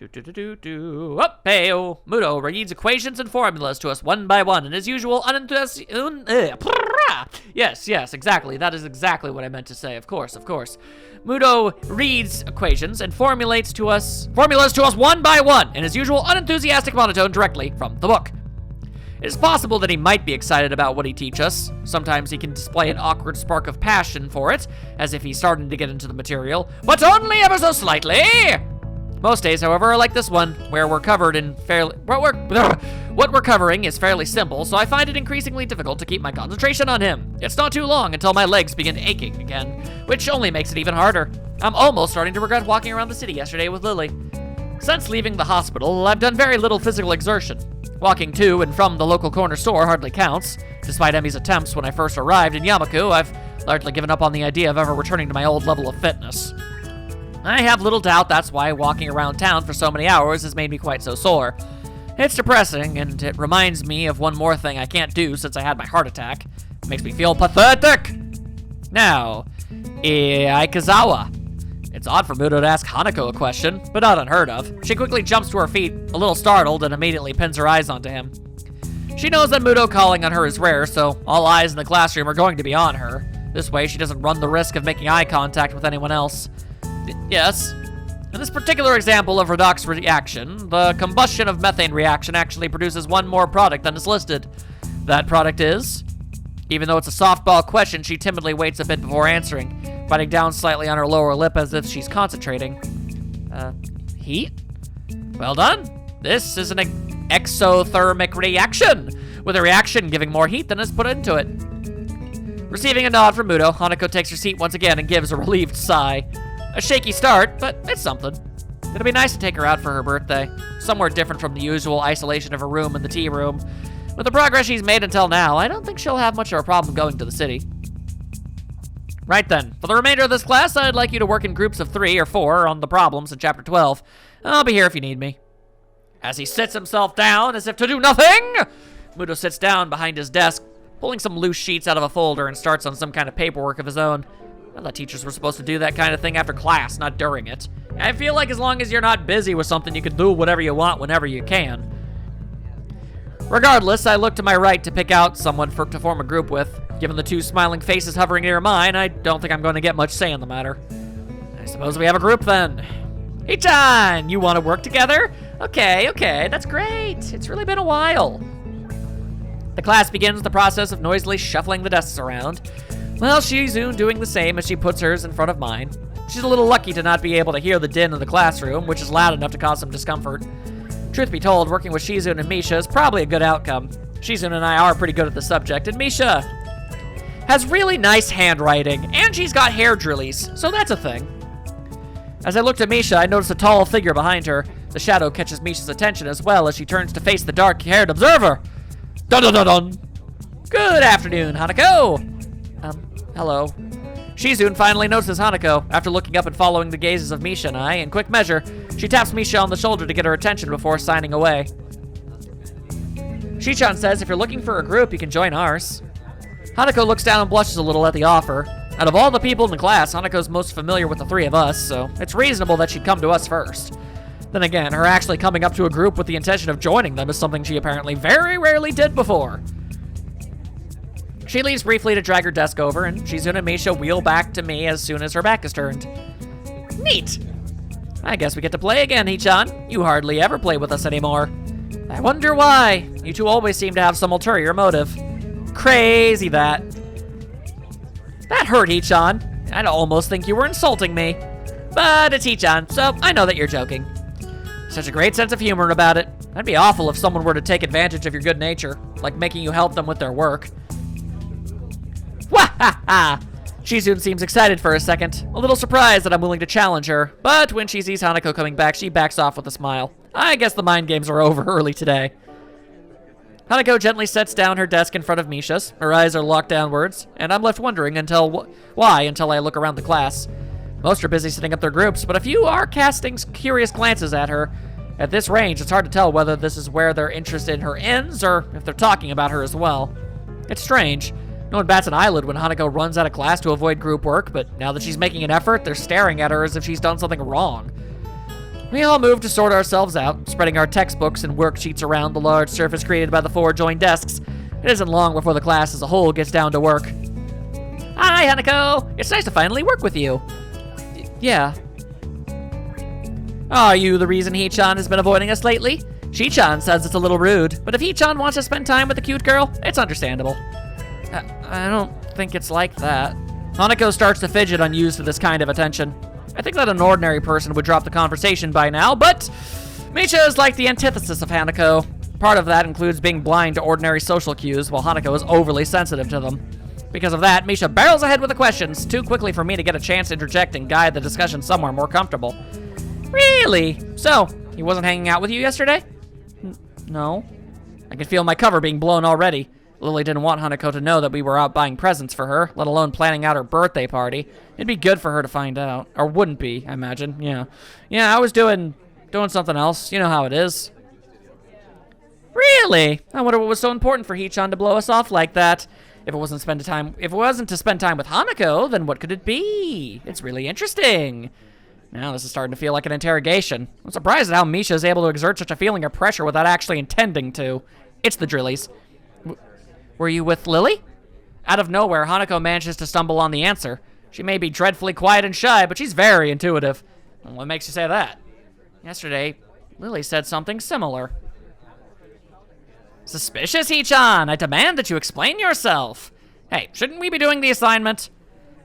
Up, hey-o. Muto reads equations and formulas to us one by one in his usual Yes, exactly. That is exactly what I meant to say. Of course. Muto reads equations and formulas to us one by one in his usual unenthusiastic monotone directly from the book. It is possible that he might be excited about what he teaches us. Sometimes he can display an awkward spark of passion for it, as if he's starting to get into the material, but only ever so slightly. Most days, however, are like this one, where what we're covering is fairly simple, so I find it increasingly difficult to keep my concentration on him. It's not too long until my legs begin aching again, which only makes it even harder. I'm almost starting to regret walking around the city yesterday with Lily. Since leaving the hospital, I've done very little physical exertion. Walking to and from the local corner store hardly counts. Despite Emi's attempts when I first arrived in Yamaku, I've largely given up on the idea of ever returning to my old level of fitness. I have little doubt that's why walking around town for so many hours has made me quite so sore. It's depressing, and it reminds me of one more thing I can't do since I had my heart attack. It makes me feel pathetic. Now, Aikazawa. It's odd for Muto to ask Hanako a question, but not unheard of. She quickly jumps to her feet, a little startled, and immediately pins her eyes onto him. She knows that Muto calling on her is rare, so all eyes in the classroom are going to be on her. This way, she doesn't run the risk of making eye contact with anyone else. Yes. In this particular example of redox reaction, the combustion of methane reaction actually produces one more product than is listed. That product is... Even though it's a softball question, she timidly waits a bit before answering, biting down slightly on her lower lip as if she's concentrating. Heat? Well done. This is an exothermic reaction, with a reaction giving more heat than is put into it. Receiving a nod from Muto, Hanako takes her seat once again and gives a relieved sigh. A shaky start, but it's something. It'll be nice to take her out for her birthday, somewhere different from the usual isolation of her room and the tea room. With the progress she's made until now, I don't think she'll have much of a problem going to the city. Right then, for the remainder of this class, I'd like you to work in groups of 3 or 4 on the problems in Chapter 12. I'll be here if you need me. As he sits himself down as if to do nothing, Muto sits down behind his desk, pulling some loose sheets out of a folder and starts on some kind of paperwork of his own. I thought teachers were supposed to do that kind of thing after class, not during it. I feel like as long as you're not busy with something, you can do whatever you want whenever you can. Regardless, I look to my right to pick out someone to form a group with. Given the 2 smiling faces hovering near mine, I don't think I'm going to get much say in the matter. I suppose we have a group then. Hey, John, you want to work together? Okay, that's great. It's really been a while. The class begins the process of noisily shuffling the desks around. Well, Shizune doing the same as she puts hers in front of mine. She's a little lucky to not be able to hear the din in the classroom, which is loud enough to cause some discomfort. Truth be told, working with Shizune and Misha is probably a good outcome. Shizune and I are pretty good at the subject, and Misha has really nice handwriting, and she's got hair drillies, so that's a thing. As I looked at Misha, I noticed a tall figure behind her. The shadow catches Misha's attention as well as she turns to face the dark-haired observer. Dun-dun-dun-dun! Good afternoon, Hanako! Hello. Shizune finally notices Hanako. After looking up and following the gazes of Misha and I, in quick measure, she taps Misha on the shoulder to get her attention before signing away. Shichan says if you're looking for a group, you can join ours. Hanako looks down and blushes a little at the offer. Out of all the people in the class, Hanako's most familiar with the 3 of us, so it's reasonable that she'd come to us first. Then again, her actually coming up to a group with the intention of joining them is something she apparently very rarely did before. She leaves briefly to drag her desk over, and Shizune and Misha wheel back to me as soon as her back is turned. Neat! I guess we get to play again, Hichan. You hardly ever play with us anymore. I wonder why. You 2 always seem to have some ulterior motive. Crazy that. That hurt, Hichan. I'd almost think you were insulting me. But it's Hichan, so I know that you're joking. Such a great sense of humor about it. That'd be awful if someone were to take advantage of your good nature, like making you help them with their work. Wah-ha-ha! Shizune seems excited for a second, a little surprised that I'm willing to challenge her, but when she sees Hanako coming back, she backs off with a smile. I guess the mind games are over early today. Hanako gently sets down her desk in front of Misha's. Her eyes are locked downwards, and I'm left wondering why until I look around the class. Most are busy setting up their groups, but a few are casting curious glances at her. At this range, it's hard to tell whether this is where their interest in her ends, or if they're talking about her as well. It's strange. No one bats an eyelid when Hanako runs out of class to avoid group work, but now that she's making an effort, they're staring at her as if she's done something wrong. We all moved to sort ourselves out, spreading our textbooks and worksheets around the large surface created by the 4 joined desks. It isn't long before the class as a whole gets down to work. Hi, Hanako! It's nice to finally work with you. Yeah. Are you the reason Hee-chan has been avoiding us lately? Shi-chan says it's a little rude, but if Hee-chan wants to spend time with a cute girl, it's understandable. I don't think it's like that. Hanako starts to fidget unused to this kind of attention. I think that an ordinary person would drop the conversation by now, but Misha is like the antithesis of Hanako. Part of that includes being blind to ordinary social cues, while Hanako is overly sensitive to them. Because of that, Misha barrels ahead with the questions, too quickly for me to get a chance to interject and guide the discussion somewhere more comfortable. Really? So, he wasn't hanging out with you yesterday? No. I can feel my cover being blown already. Lily didn't want Hanako to know that we were out buying presents for her, let alone planning out her birthday party. It'd be good for her to find out. Or wouldn't be, I imagine. Yeah. Yeah, I was doing something else. You know how it is. Really? I wonder what was so important for Hee-chan to blow us off like that. If it wasn't to spend time with Hanako, then what could it be? It's really interesting. Now this is starting to feel like an interrogation. I'm surprised at how Misha is able to exert such a feeling of pressure without actually intending to. It's the drillies. Were you with Lily? Out of nowhere, Hanako manages to stumble on the answer. She may be dreadfully quiet and shy, but she's very intuitive. What makes you say that? Yesterday, Lily said something similar. Suspicious, Hee-chan! I demand that you explain yourself. Hey, shouldn't we be doing the assignment?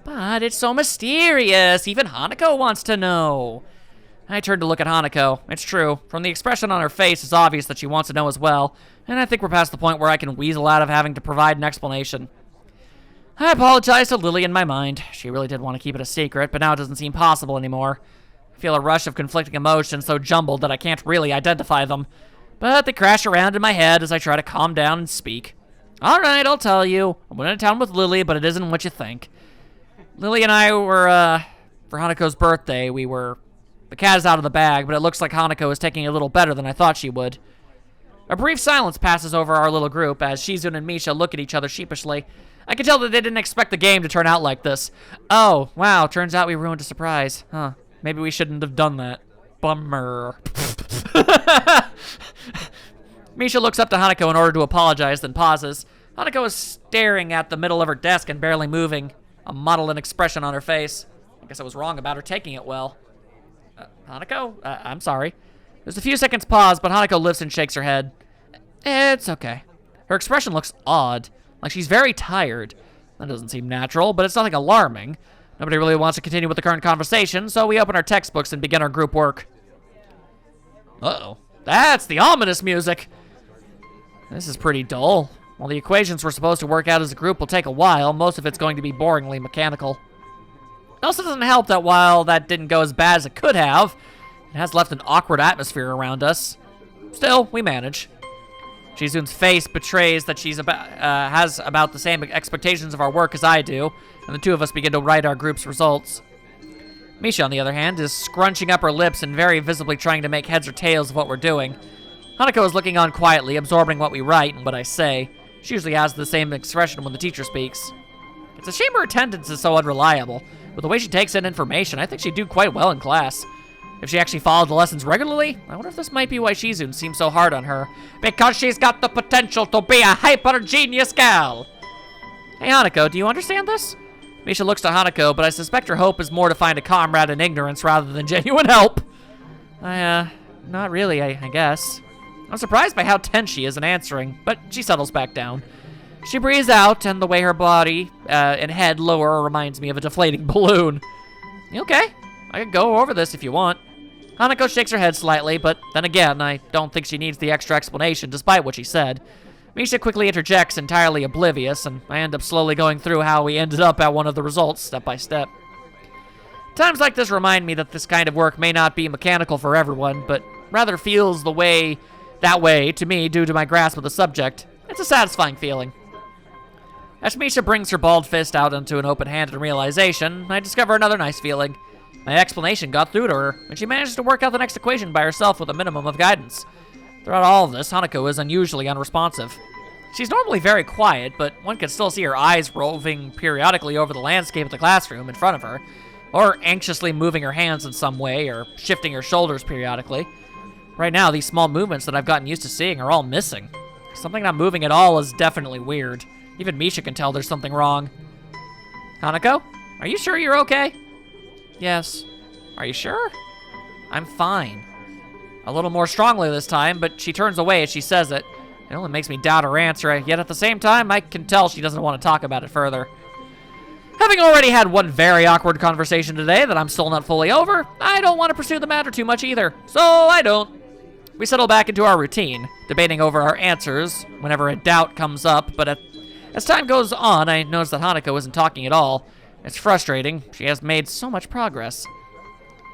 But it's so mysterious. Even Hanako wants to know. I turned to look at Hanako. It's true. From the expression on her face, it's obvious that she wants to know as well. And I think we're past the point where I can weasel out of having to provide an explanation. I apologized to Lily in my mind. She really did want to keep it a secret, but now it doesn't seem possible anymore. I feel a rush of conflicting emotions so jumbled that I can't really identify them. But they crash around in my head as I try to calm down and speak. All right, I'll tell you. I went into town with Lily, but it isn't what you think. Lily and I were, for Hanako's birthday, the cat is out of the bag, but it looks like Hanako is taking it a little better than I thought she would. A brief silence passes over our little group as Shizun and Misha look at each other sheepishly. I can tell that they didn't expect the game to turn out like this. Oh, wow, turns out we ruined a surprise. Huh, maybe we shouldn't have done that. Bummer. Misha looks up to Hanako in order to apologize, then pauses. Hanako is staring at the middle of her desk and barely moving, a maudlin expression on her face. I guess I was wrong about her taking it well. Hanako? I'm sorry. There's a few seconds pause, but Hanako lifts and shakes her head. It's okay. Her expression looks odd, like she's very tired. That doesn't seem natural, but it's nothing alarming. Nobody really wants to continue with the current conversation, so we open our textbooks and begin our group work. Uh-oh. That's the ominous music. This is pretty dull. While the equations we're supposed to work out as a group will take a while, most of it's going to be boringly mechanical. It also doesn't help that while that didn't go as bad as it could have, it has left an awkward atmosphere around us. Still, we manage. Shizun's face betrays that she's has about the same expectations of our work as I do, and the two of us begin to write our group's results. Misha, on the other hand, is scrunching up her lips and very visibly trying to make heads or tails of what we're doing. Hanako is looking on quietly, absorbing what we write and what I say. She usually has the same expression when the teacher speaks. It's a shame her attendance is so unreliable. With the way she takes in information, I think she'd do quite well in class. If she actually followed the lessons regularly, I wonder if this might be why Shizun seems so hard on her. Because she's got the potential to be a hyper-genius gal! Hey Hanako, do you understand this? Misha looks to Hanako, but I suspect her hope is more to find a comrade in ignorance rather than genuine help. Not really, I guess. I'm surprised by how tense she is in answering, but she settles back down. She breathes out, and the way her body and head lower reminds me of a deflating balloon. You okay? I can go over this if you want. Hanako shakes her head slightly, but then again, I don't think she needs the extra explanation despite what she said. Misha quickly interjects, entirely oblivious, and I end up slowly going through how we ended up at one of the results, step by step. Times like this remind me that this kind of work may not be mechanical for everyone, but rather feels that way to me due to my grasp of the subject. It's a satisfying feeling. As Misha brings her bald fist out into an open-handed realization, I discover another nice feeling. My explanation got through to her, and she managed to work out the next equation by herself with a minimum of guidance. Throughout all of this, Hanako is unusually unresponsive. She's normally very quiet, but one can still see her eyes roving periodically over the landscape of the classroom in front of her. or anxiously moving her hands in some way, or shifting her shoulders periodically. Right now, these small movements that I've gotten used to seeing are all missing. Something not moving at all is definitely weird. Even Misha can tell there's something wrong. Hanako, are you sure you're okay? Yes. Are you sure? I'm fine. A little more strongly this time, but she turns away as she says it. It only makes me doubt her answer, yet at the same time, I can tell she doesn't want to talk about it further. Having already had one very awkward conversation today that I'm still not fully over, I don't want to pursue the matter too much either, so I don't. We settle back into our routine, debating over our answers whenever a doubt comes up, but as time goes on, I notice that Hanako isn't talking at all. It's frustrating. She has made so much progress.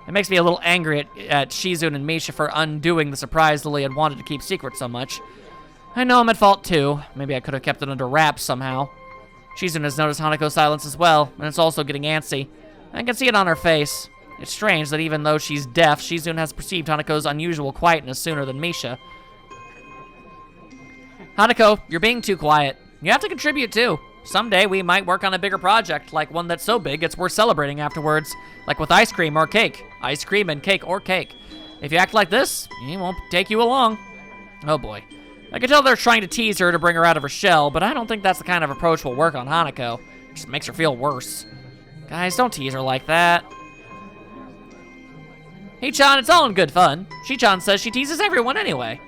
It makes me a little angry at Shizune and Misha for undoing the surprise Lily had wanted to keep secret so much. I know I'm at fault too. Maybe I could have kept it under wraps somehow. Shizune has noticed Hanako's silence as well, and it's also getting antsy. I can see it on her face. It's strange that even though she's deaf, Shizune has perceived Hanako's unusual quietness sooner than Misha. Hanako, you're being too quiet. You have to contribute too. Someday we might work on a bigger project, like one that's so big it's worth celebrating afterwards, like with ice cream or cake. Ice cream and cake or cake. If you act like this, he won't take you along. Oh boy. I can tell they're trying to tease her to bring her out of her shell, but I don't think that's the kind of approach will work on Hanako. It just makes her feel worse. Guys, don't tease her like that. Hee-chan, it's all in good fun. Shi-chan says she teases everyone anyway.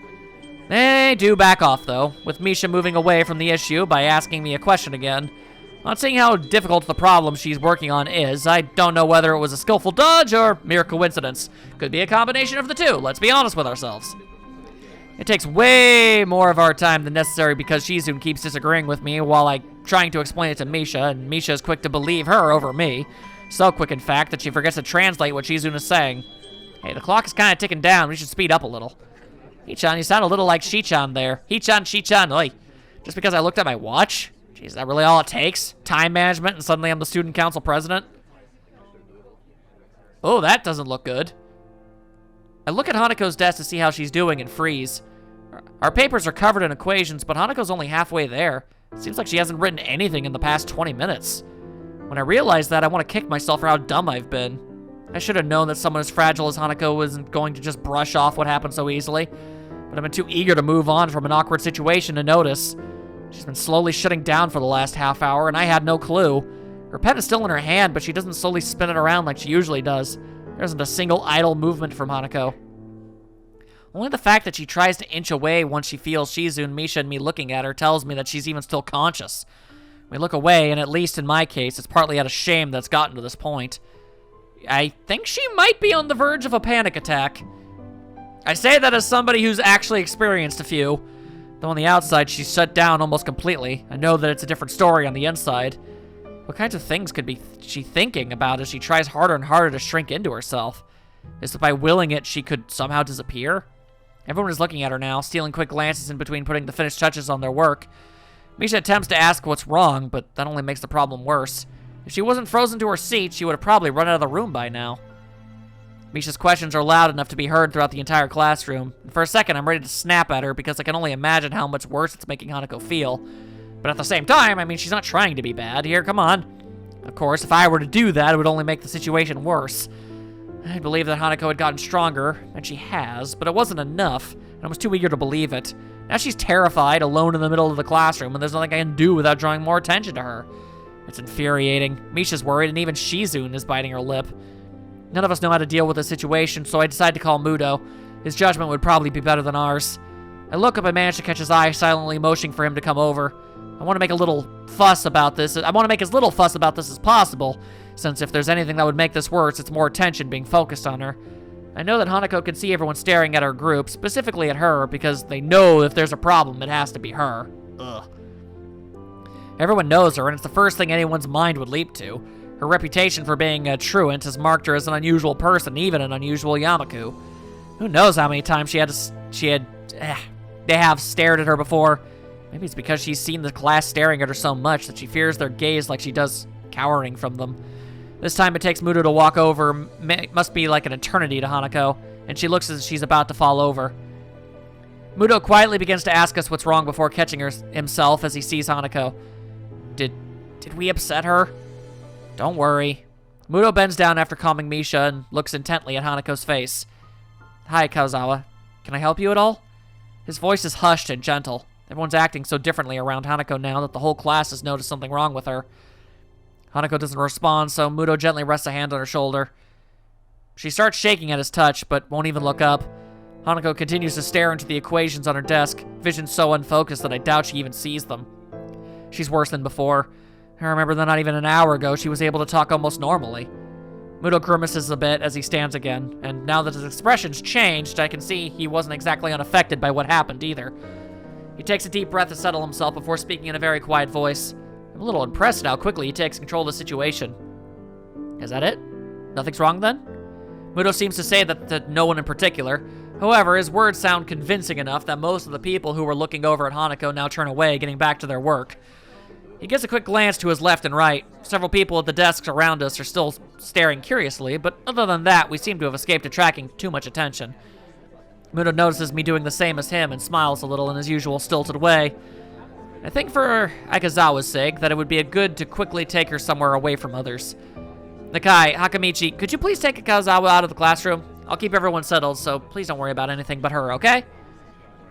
They do back off, though, with Misha moving away from the issue by asking me a question again. Not seeing how difficult the problem she's working on is, I don't know whether it was a skillful dodge or mere coincidence. Could be a combination of the two, let's be honest with ourselves. It takes way more of our time than necessary because Shizune keeps disagreeing with me while I'm trying to explain it to Misha, and Misha is quick to believe her over me. So quick, in fact, that she forgets to translate what Shizune is saying. Hey, the clock is kind of ticking down. We should speed up a little. Hee-chan, you sound a little like Shi-chan there. Hee-chan, Shi-chan, oi. Just because I looked at my watch? Jeez, is that really all it takes? Time management and suddenly I'm the student council president? Oh, that doesn't look good. I look at Hanako's desk to see how she's doing and freeze. Our papers are covered in equations, but Hanako's only halfway there. It seems like she hasn't written anything in the past 20 minutes. When I realize that, I want to kick myself for how dumb I've been. I should have known that someone as fragile as Hanako wasn't going to just brush off what happened so easily. But I've been too eager to move on from an awkward situation to notice. She's been slowly shutting down for the last half hour, and I had no clue. Her pen is still in her hand, but she doesn't slowly spin it around like she usually does. There isn't a single idle movement from Hanako. Only the fact that she tries to inch away once she feels Shizune, Misha, and me looking at her tells me that she's even still conscious. We look away, and at least in my case, it's partly out of shame that's gotten to this point. I think she might be on the verge of a panic attack. I say that as somebody who's actually experienced a few. Though on the outside, she's shut down almost completely. I know that it's a different story on the inside. What kinds of things could be she thinking about as she tries harder and harder to shrink into herself? Is it by willing it she could somehow disappear? Everyone is looking at her now, stealing quick glances in between putting the finished touches on their work. Misha attempts to ask what's wrong, but that only makes the problem worse. If she wasn't frozen to her seat, she would have probably run out of the room by now. Misha's questions are loud enough to be heard throughout the entire classroom. And for a second, I'm ready to snap at her because I can only imagine how much worse it's making Hanako feel. But at the same time, I mean, she's not trying to be bad. Here, come on. Of course, if I were to do that, it would only make the situation worse. I believe that Hanako had gotten stronger, and she has, but it wasn't enough, and I was too eager to believe it. Now she's terrified, alone in the middle of the classroom, and there's nothing I can do without drawing more attention to her. It's infuriating. Misha's worried, and even Shizune is biting her lip. None of us know how to deal with this situation, so I decide to call Mudo. His judgment would probably be better than ours. I look up and manage to catch his eye, silently motioning for him to come over. I want to make a little fuss about this. I want to make as little fuss about this as possible, since if there's anything that would make this worse, it's more attention being focused on her. I know that Hanako can see everyone staring at her group, specifically at her, because they know if there's a problem, it has to be her. Ugh. Everyone knows her, and it's the first thing anyone's mind would leap to. Her reputation for being a truant has marked her as an unusual person, even an unusual Yamaku. Who knows how many times they have stared at her before. Maybe it's because she's seen the class staring at her so much that she fears their gaze like she does cowering from them. This time it takes Mudo to walk over. Must be like an eternity to Hanako, and she looks as she's about to fall over. Mudo quietly begins to ask us what's wrong before catching himself as he sees Hanako. Did we upset her? Don't worry. Muto bends down after calming Misha and looks intently at Hanako's face. Hi, Kazawa. Can I help you at all? His voice is hushed and gentle. Everyone's acting so differently around Hanako now that the whole class has noticed something wrong with her. Hanako doesn't respond, so Muto gently rests a hand on her shoulder. She starts shaking at his touch, but won't even look up. Hanako continues to stare into the equations on her desk, vision so unfocused that I doubt she even sees them. She's worse than before. I remember that not even an hour ago she was able to talk almost normally. Muto grimaces a bit as he stands again, and now that his expression's changed, I can see he wasn't exactly unaffected by what happened either. He takes a deep breath to settle himself before speaking in a very quiet voice. I'm a little impressed at how quickly he takes control of the situation. Is that it? Nothing's wrong then? Muto seems to say that to no one in particular. However, his words sound convincing enough that most of the people who were looking over at Hanako now turn away, getting back to their work. He gives a quick glance to his left and right. Several people at the desks around us are still staring curiously, but other than that, we seem to have escaped attracting too much attention. Muto notices me doing the same as him and smiles a little in his usual stilted way. I think for Aikazawa's sake that it would be good to quickly take her somewhere away from others. Nakai, Hakamichi, could you please take Aikazawa out of the classroom? I'll keep everyone settled, so please don't worry about anything but her, okay?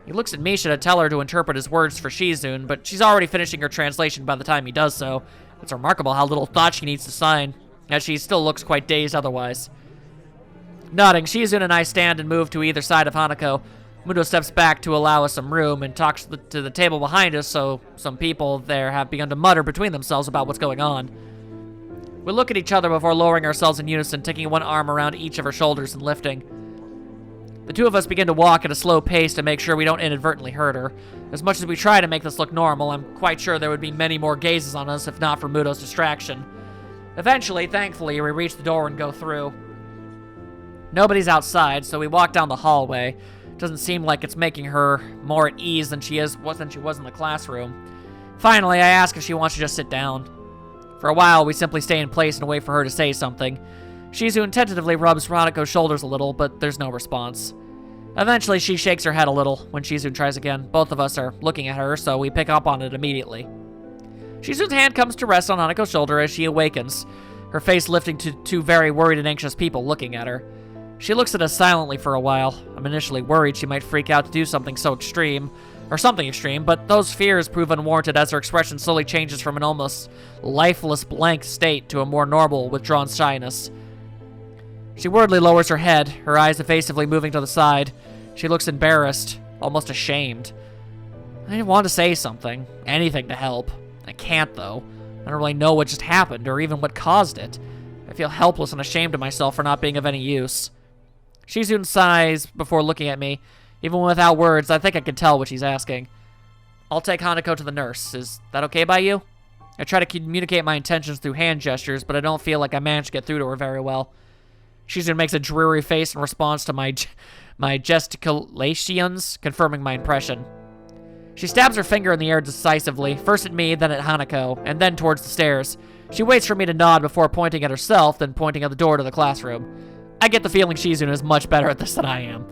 He looks at Misha to tell her to interpret his words for Shizune, but she's already finishing her translation by the time he does so. It's remarkable how little thought she needs to sign, as she still looks quite dazed otherwise. Nodding, Shizune and I stand and move to either side of Hanako. Muto steps back to allow us some room and talks to the table behind us, so some people there have begun to mutter between themselves about what's going on. We look at each other before lowering ourselves in unison, taking one arm around each of our shoulders and lifting. The two of us begin to walk at a slow pace to make sure we don't inadvertently hurt her. As much as we try to make this look normal, I'm quite sure there would be many more gazes on us if not for Muto's distraction. Eventually, thankfully, we reach the door and go through. Nobody's outside, so we walk down the hallway. Doesn't seem like it's making her more at ease than she was in the classroom. Finally, I ask if she wants to just sit down. For a while, we simply stay in place and wait for her to say something. Shizune tentatively rubs Hanako's shoulders a little, but there's no response. Eventually, she shakes her head a little when Shizune tries again. Both of us are looking at her, so we pick up on it immediately. Shizune's hand comes to rest on Hanako's shoulder as she awakens, her face lifting to two very worried and anxious people looking at her. She looks at us silently for a while. I'm initially worried she might freak out to do something so extreme, or something extreme, but those fears prove unwarranted as her expression slowly changes from an almost lifeless blank state to a more normal, withdrawn shyness. She worriedly lowers her head, her eyes evasively moving to the side. She looks embarrassed, almost ashamed. I didn't want to say something, anything to help. I can't, though. I don't really know what just happened, or even what caused it. I feel helpless and ashamed of myself for not being of any use. Shizune sighs before looking at me. Even without words, I think I can tell what she's asking. I'll take Hanako to the nurse. Is that okay by you? I try to communicate my intentions through hand gestures, but I don't feel like I managed to get through to her very well. Shizune makes a dreary face in response to my gesticulations, confirming my impression. She stabs her finger in the air decisively, first at me, then at Hanako, and then towards the stairs. She waits for me to nod before pointing at herself, then pointing at the door to the classroom. I get the feeling Shizune is much better at this than I am.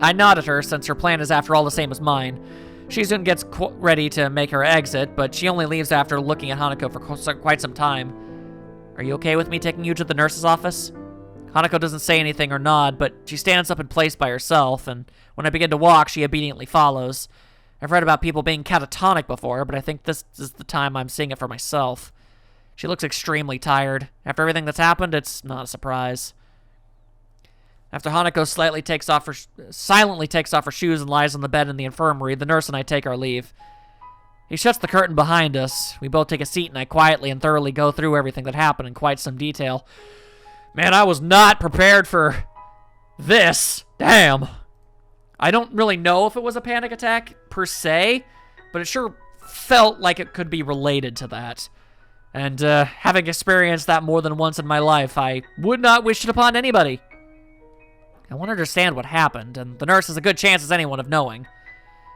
I nod at her, since her plan is after all the same as mine. Shizune gets ready to make her exit, but she only leaves after looking at Hanako for quite some time. Are you okay with me taking you to the nurse's office? Hanako doesn't say anything or nod, but she stands up in place by herself, and when I begin to walk, she obediently follows. I've read about people being catatonic before, but I think this is the time I'm seeing it for myself. She looks extremely tired. After everything that's happened, it's not a surprise. After Hanako silently takes off her shoes and lies on the bed in the infirmary, the nurse and I take our leave. He shuts the curtain behind us. We both take a seat, and I quietly and thoroughly go through everything that happened in quite some detail. Man, I was not prepared for this. Damn. I don't really know if it was a panic attack per se, but it sure felt like it could be related to that. And having experienced that more than once in my life, I would not wish it upon anybody. I want to understand what happened, and the nurse has a good chance as anyone of knowing.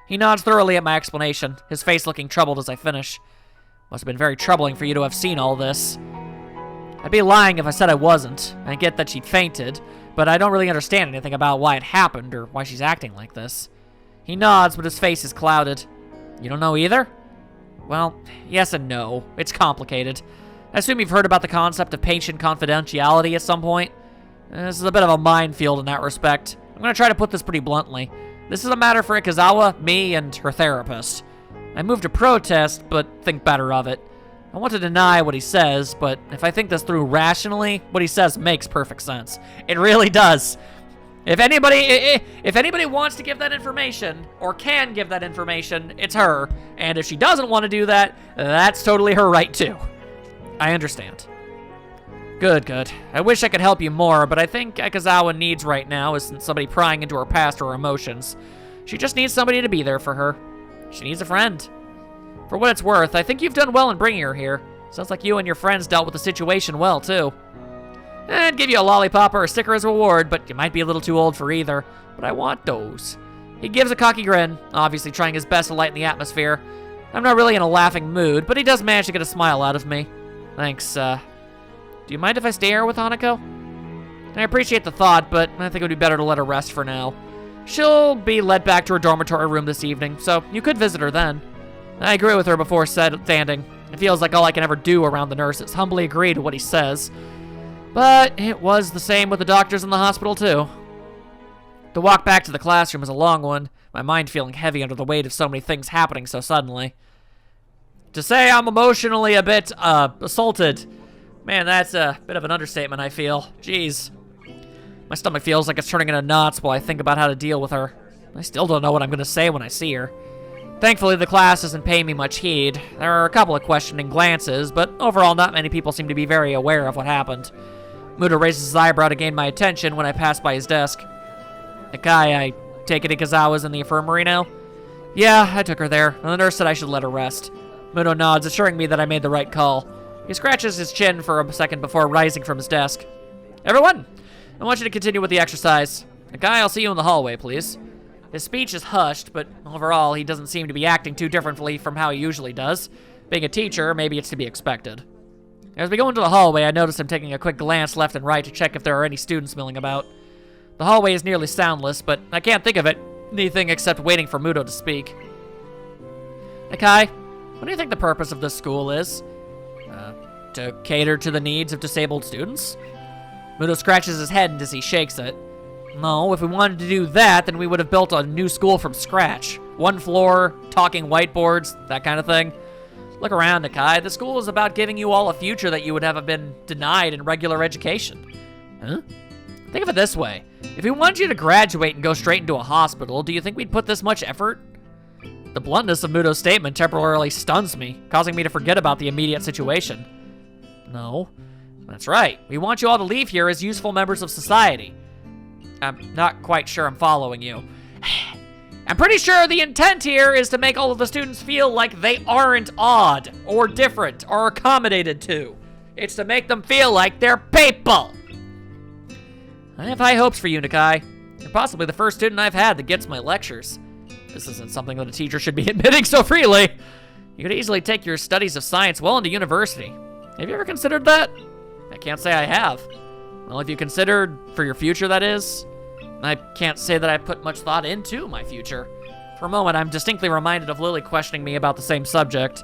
He nods thoroughly at my explanation, his face looking troubled as I finish. Must have been very troubling for you to have seen all this. I'd be lying if I said I wasn't. I get that she'd fainted, but I don't really understand anything about why it happened or why she's acting like this. He nods, but his face is clouded. You don't know either? Well, yes and no. It's complicated. I assume you've heard about the concept of patient confidentiality at some point. This is a bit of a minefield in that respect. I'm gonna try to put this pretty bluntly. This is a matter for Ikazawa, me, and her therapist. I moved to protest, but think better of it. I want to deny what he says, but if I think this through rationally, what he says makes perfect sense. It really does. If anybody wants to give that information, or can give that information, it's her. And if she doesn't want to do that, that's totally her right too. I understand. Good, good. I wish I could help you more, but I think Ikazawa needs right now isn't somebody prying into her past or her emotions. She just needs somebody to be there for her. She needs a friend. For what it's worth, I think you've done well in bringing her here. Sounds like you and your friends dealt with the situation well, too. I'd give you a lollipop or a sticker as a reward, but you might be a little too old for either. But I want those. He gives a cocky grin, obviously trying his best to lighten the atmosphere. I'm not really in a laughing mood, but he does manage to get a smile out of me. Thanks, do you mind if I stay here with Hanako? I appreciate the thought, but I think it would be better to let her rest for now. She'll be led back to her dormitory room this evening, so you could visit her then. I agree with her before standing. It feels like all I can ever do around the nurse is humbly agree to what he says. But it was the same with the doctors in the hospital, too. The walk back to the classroom was a long one, my mind feeling heavy under the weight of so many things happening so suddenly. To say I'm emotionally a bit, assaulted, man, that's a bit of an understatement, I feel. Jeez. My stomach feels like it's turning into knots while I think about how to deal with her. I still don't know what I'm going to say when I see her. Thankfully, the class doesn't pay me much heed. There are a couple of questioning glances, but overall not many people seem to be very aware of what happened. Muto raises his eyebrow to gain my attention when I pass by his desk. Nakai, I take it Ikazawa's in the infirmary now? Yeah, I took her there, and the nurse said I should let her rest. Muto nods, assuring me that I made the right call. He scratches his chin for a second before rising from his desk. Everyone, I want you to continue with the exercise. Nakai, I'll see you in the hallway, please. His speech is hushed, but overall, he doesn't seem to be acting too differently from how he usually does. Being a teacher, maybe it's to be expected. As we go into the hallway, I notice him taking a quick glance left and right to check if there are any students milling about. The hallway is nearly soundless, but I can't think of anything except waiting for Muto to speak. Nakai, what do you think the purpose of this school is? To cater to the needs of disabled students? Muto scratches his head as he shakes it. No, if we wanted to do that, then we would have built a new school from scratch. One floor, talking whiteboards, that kind of thing. Look around, Nakai. The school is about giving you all a future that you would have been denied in regular education. Huh? Think of it this way. If we wanted you to graduate and go straight into a hospital, do you think we'd put this much effort? The bluntness of Muto's statement temporarily stuns me, causing me to forget about the immediate situation. No. That's right. We want you all to leave here as useful members of society. I'm not quite sure I'm following you. I'm pretty sure the intent here is to make all of the students feel like they aren't odd, or different, or accommodated to. It's to make them feel like they're people. I have high hopes for you, Nakai. You're possibly the first student I've had that gets my lectures. This isn't something that a teacher should be admitting so freely. You could easily take your studies of science well into university. Have you ever considered that? I can't say I have. Well, have you considered for your future, that is? I can't say that I put much thought into my future. For a moment, I'm distinctly reminded of Lily questioning me about the same subject.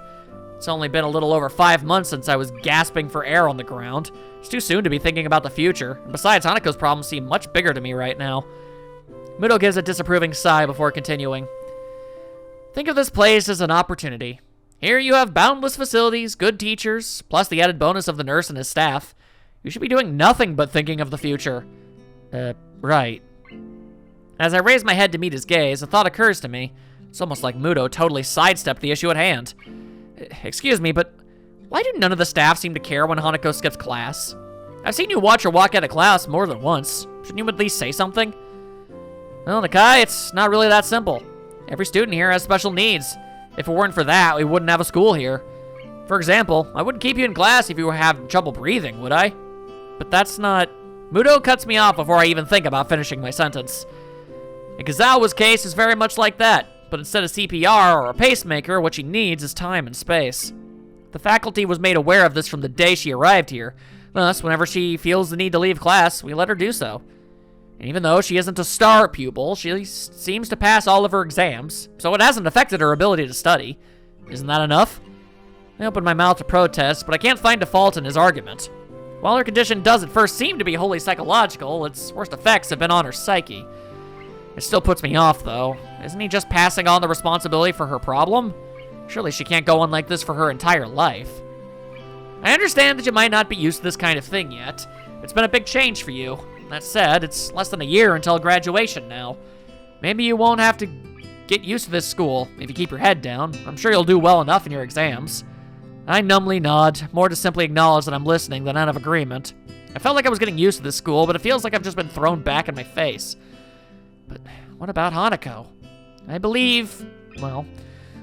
It's only been a little over 5 months since I was gasping for air on the ground. It's too soon to be thinking about the future. And besides, Hanako's problems seem much bigger to me right now. Muto gives a disapproving sigh before continuing. Think of this place as an opportunity. Here you have boundless facilities, good teachers, plus the added bonus of the nurse and his staff. You should be doing nothing but thinking of the future. Right. As I raise my head to meet his gaze, a thought occurs to me. It's almost like Muto totally sidestepped the issue at hand. Excuse me, but why do none of the staff seem to care when Hanako skips class? I've seen you watch her walk out of class more than once. Shouldn't you at least say something? Well, Nakai, it's not really that simple. Every student here has special needs. If it weren't for that, we wouldn't have a school here. For example, I wouldn't keep you in class if you were having trouble breathing, would I? But that's not... Muto cuts me off before I even think about finishing my sentence. Ikazawa's case is very much like that, but instead of CPR or a pacemaker, what she needs is time and space. The faculty was made aware of this from the day she arrived here. Thus, whenever she feels the need to leave class, we let her do so. And even though she isn't a star pupil, she seems to pass all of her exams, so it hasn't affected her ability to study. Isn't that enough? I opened my mouth to protest, but I can't find a fault in his argument. While her condition does at first seem to be wholly psychological, its worst effects have been on her psyche. It still puts me off, though. Isn't he just passing on the responsibility for her problem? Surely she can't go on like this for her entire life. I understand that you might not be used to this kind of thing yet. It's been a big change for you. That said, it's less than a year until graduation now. Maybe you won't have to get used to this school if you keep your head down. I'm sure you'll do well enough in your exams. I numbly nod, more to simply acknowledge that I'm listening than out of agreement. I felt like I was getting used to this school, but it feels like I've just been thrown back in my face. But what about Hanako?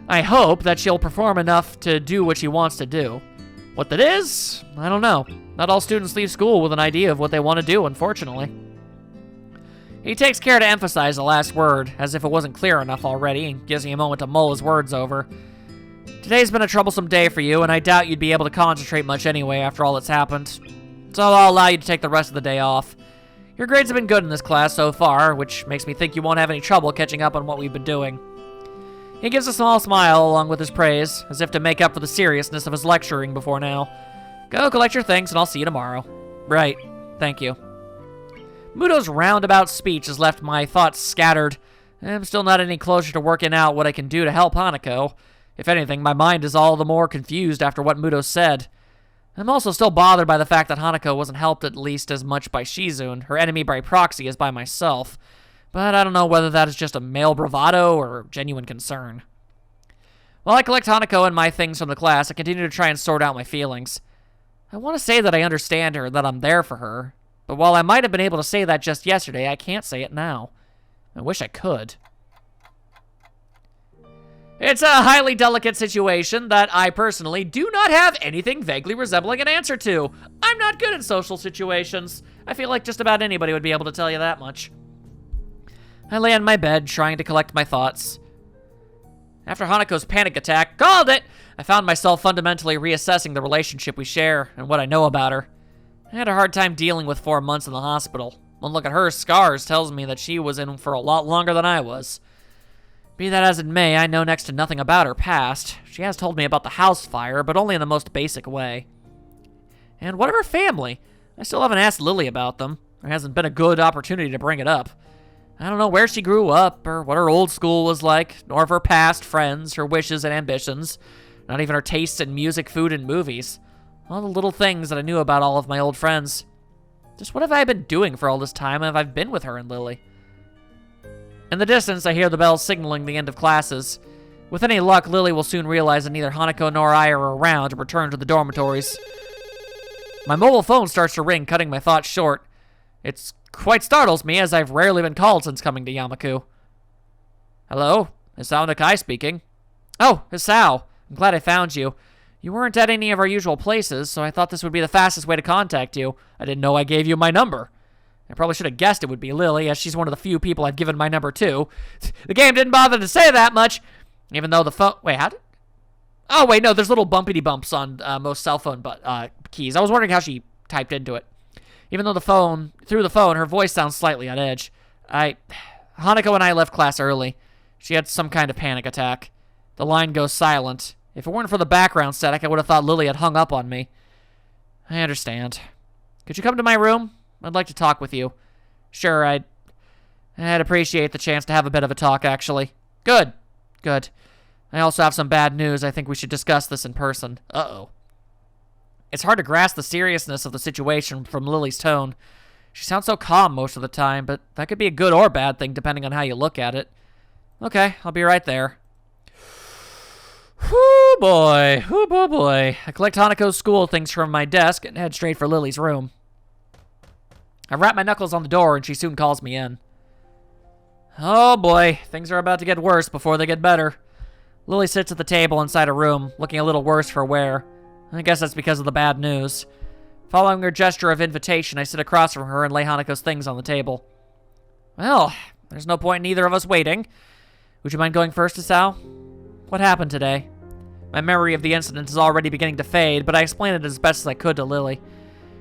I hope that she'll perform enough to do what she wants to do. What that is, I don't know. Not all students leave school with an idea of what they want to do, unfortunately. He takes care to emphasize the last word, as if it wasn't clear enough already, and gives me a moment to mull his words over. Today's been a troublesome day for you, and I doubt you'd be able to concentrate much anyway after all that's happened. So I'll allow you to take the rest of the day off. Your grades have been good in this class so far, which makes me think you won't have any trouble catching up on what we've been doing. He gives a small smile along with his praise, as if to make up for the seriousness of his lecturing before now. Go collect your things, and I'll see you tomorrow. Right. Thank you. Muto's roundabout speech has left my thoughts scattered. I'm still not any closer to working out what I can do to help Hanako. If anything, my mind is all the more confused after what Muto said. I'm also still bothered by the fact that Hanako wasn't helped at least as much by Shizune, her enemy by proxy, as by myself. But I don't know whether that is just a male bravado or genuine concern. While I collect Hanako and my things from the class, I continue to try and sort out my feelings. I want to say that I understand her, that I'm there for her. But while I might have been able to say that just yesterday, I can't say it now. I wish I could. It's a highly delicate situation that I personally do not have anything vaguely resembling an answer to. I'm not good in social situations. I feel like just about anybody would be able to tell you that much. I lay on my bed, trying to collect my thoughts. After Hanako's panic attack, called it, I found myself fundamentally reassessing the relationship we share and what I know about her. I had a hard time dealing with 4 months in the hospital. One look at her scars tells me that she was in for a lot longer than I was. Be that as it may, I know next to nothing about her past. She has told me about the house fire, but only in the most basic way. And what of her family? I still haven't asked Lily about them. There hasn't been a good opportunity to bring it up. I don't know where she grew up, or what her old school was like, nor of her past friends, her wishes and ambitions. Not even her tastes in music, food, and movies. All the little things that I knew about all of my old friends. Just what have I been doing for all this time if I've been with her and Lily? In the distance, I hear the bells signaling the end of classes. With any luck, Lily will soon realize that neither Hanako nor I are around to return to the dormitories. My mobile phone starts to ring, cutting my thoughts short. It quite startles me, as I've rarely been called since coming to Yamaku. Hello? Isao Nakai speaking. Oh, Isao. I'm glad I found you. You weren't at any of our usual places, so I thought this would be the fastest way to contact you. I didn't know I gave you my number. I probably should have guessed it would be Lily, as she's one of the few people I've given my number to. The game didn't bother to say that much, even though the phone... Wait, how did... Oh, wait, no, there's little bumpity bumps on most cell phone keys. I was wondering how she typed into it. Even though through the phone, her voice sounds slightly on edge. Hanako and I left class early. She had some kind of panic attack. The line goes silent. If it weren't for the background static, I would have thought Lily had hung up on me. I understand. Could you come to my room? I'd like to talk with you. Sure, I'd appreciate the chance to have a bit of a talk, actually. Good. Good. I also have some bad news. I think we should discuss this in person. Uh-oh. It's hard to grasp the seriousness of the situation from Lily's tone. She sounds so calm most of the time, but that could be a good or bad thing depending on how you look at it. Okay, I'll be right there. Whoo boy, whoo boy. I collect Hanako's school things from my desk and head straight for Lily's room. I wrap my knuckles on the door and she soon calls me in. Oh boy, things are about to get worse before they get better. Lily sits at the table inside a room, looking a little worse for wear. I guess that's because of the bad news. Following her gesture of invitation, I sit across from her and lay Hanako's things on the table. Well, there's no point in either of us waiting. Would you mind going first, Isao? What happened today? My memory of the incident is already beginning to fade, but I explained it as best as I could to Lily.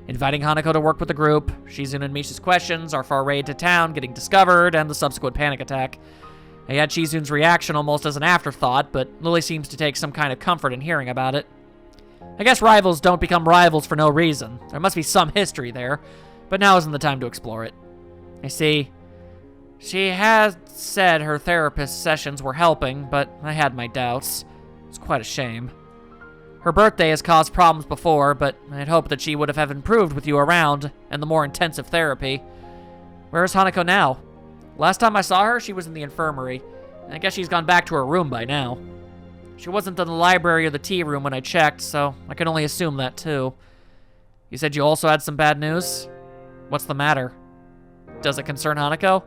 Inviting Hanako to work with the group, Shizune and Misha's questions, our foray to town, getting discovered, and the subsequent panic attack. I had Shizune's reaction almost as an afterthought, but Lily seems to take some kind of comfort in hearing about it. I guess rivals don't become rivals for no reason. There must be some history there, but now isn't the time to explore it. I see. She has said her therapist sessions were helping, but I had my doubts. It's quite a shame. Her birthday has caused problems before, but I'd hoped that she would have improved with you around and the more intensive therapy. Where is Hanako now? Last time I saw her, she was in the infirmary. I guess she's gone back to her room by now. She wasn't in the library or the tea room when I checked, so I can only assume that too. You said you also had some bad news? What's the matter? Does it concern Hanako?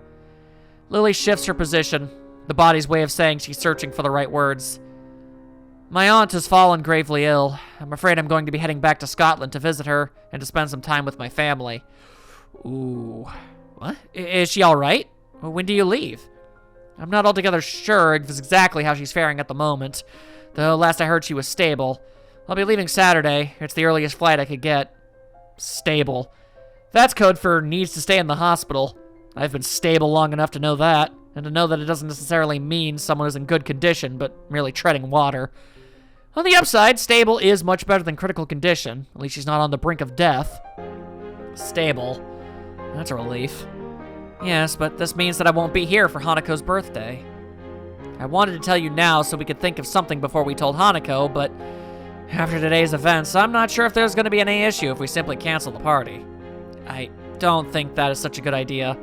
Lily shifts her position, the body's way of saying she's searching for the right words. My aunt has fallen gravely ill. I'm afraid I'm going to be heading back to Scotland to visit her and to spend some time with my family. Ooh. What? Is she all right? When do you leave? I'm not altogether sure exactly how she's faring at the moment, though last I heard she was stable. I'll be leaving Saturday. It's the earliest flight I could get. Stable. That's code for needs to stay in the hospital. I've been stable long enough to know that, and to know that it doesn't necessarily mean someone is in good condition, but merely treading water. On the upside, stable is much better than critical condition. At least she's not on the brink of death. Stable. That's a relief. Yes, but this means that I won't be here for Hanako's birthday. I wanted to tell you now so we could think of something before we told Hanako, but after today's events, I'm not sure if there's going to be any issue if we simply cancel the party. I don't think that is such a good idea.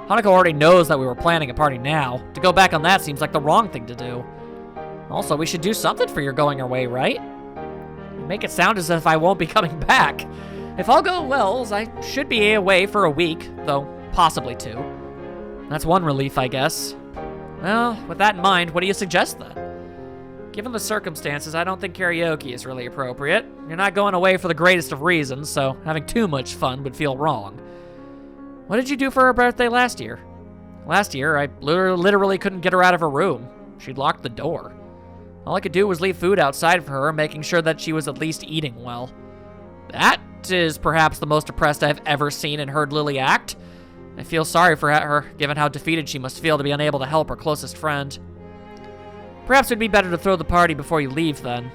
Hanako already knows that we were planning a party now. To go back on that seems like the wrong thing to do. Also, we should do something for your going away, right? You make it sound as if I won't be coming back. If all goes well, I should be away for a week, though possibly 2. That's one relief, I guess. Well, with that in mind, what do you suggest then? Given the circumstances, I don't think karaoke is really appropriate. You're not going away for the greatest of reasons, so having too much fun would feel wrong. What did you do for her birthday last year? Last year, I literally couldn't get her out of her room. She'd locked the door. All I could do was leave food outside for her, making sure that she was at least eating well. That is perhaps the most depressed I've ever seen and heard Lily act. I feel sorry for her, given how defeated she must feel to be unable to help her closest friend. Perhaps it'd be better to throw the party before you leave, then.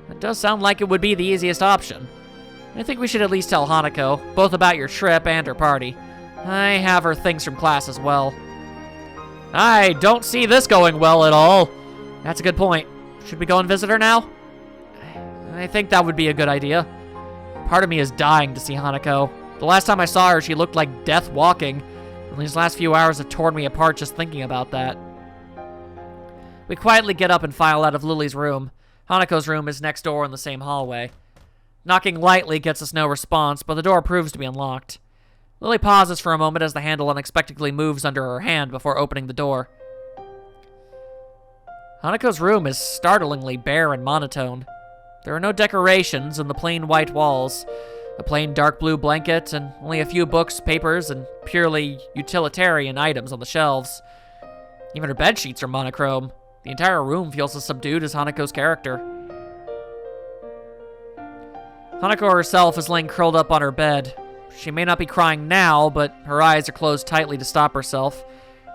It does sound like it would be the easiest option. I think we should at least tell Hanako, both about your trip and her party. I have her things from class as well. I don't see this going well at all. That's a good point. Should we go and visit her now? I think that would be a good idea. Part of me is dying to see Hanako. The last time I saw her, she looked like death walking. And these last few hours have torn me apart just thinking about that. We quietly get up and file out of Lily's room. Hanako's room is next door in the same hallway. Knocking lightly gets us no response, but the door proves to be unlocked. Lily pauses for a moment as the handle unexpectedly moves under her hand before opening the door. Hanako's room is startlingly bare and monotone. There are no decorations and the plain white walls, a plain dark blue blanket, and only a few books, papers, and purely utilitarian items on the shelves. Even her bed sheets are monochrome. The entire room feels as subdued as Hanako's character. Hanako herself is laying curled up on her bed. She may not be crying now, but her eyes are closed tightly to stop herself,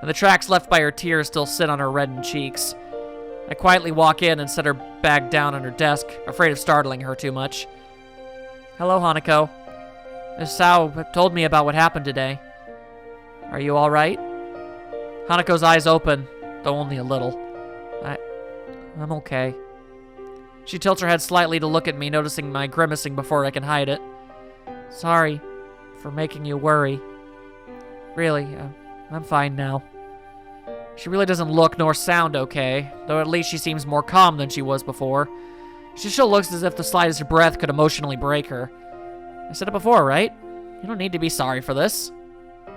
and the tracks left by her tears still sit on her reddened cheeks. I quietly walk in and set her bag down on her desk, afraid of startling her too much. Hello, Hanako. Miss Sao told me about what happened today. Are you all right? Hanako's eyes open, though only a little. I'm okay. She tilts her head slightly to look at me, noticing my grimacing before I can hide it. Sorry for making you worry. Really, I'm fine now. She really doesn't look nor sound okay, though at least she seems more calm than she was before. She still looks as if the slightest breath could emotionally break her. I said it before, right? You don't need to be sorry for this.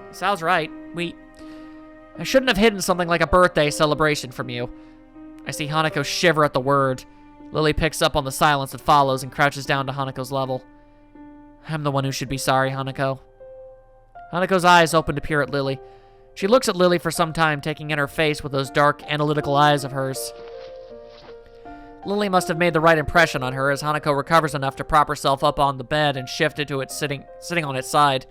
Sal's right. I shouldn't have hidden something like a birthday celebration from you. I see Hanako shiver at the word. Lily picks up on the silence that follows and crouches down to Hanako's level. I'm the one who should be sorry, Hanako. Hanako's eyes open to peer at Lily. She looks at Lily for some time, taking in her face with those dark, analytical eyes of hers. Lily must have made the right impression on her as Hanako recovers enough to prop herself up on the bed and shift into it sitting on its side.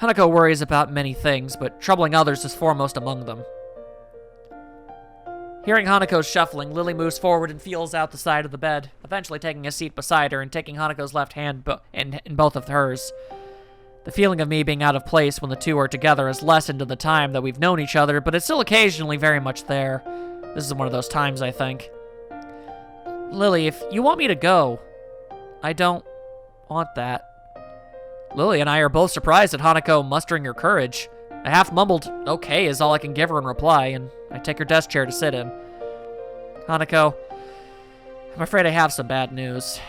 Hanako worries about many things, but troubling others is foremost among them. Hearing Hanako's shuffling, Lily moves forward and feels out the side of the bed, eventually taking a seat beside her and taking Hanako's left hand in both of hers. The feeling of me being out of place when the two are together has lessened in the time that we've known each other, but it's still occasionally very much there. This is one of those times, I think. Lily, if you want me to go, I don't want that. Lily and I are both surprised at Hanako mustering her courage. A half-mumbled okay is all I can give her in reply, and I take her desk chair to sit in. Hanako, I'm afraid I have some bad news.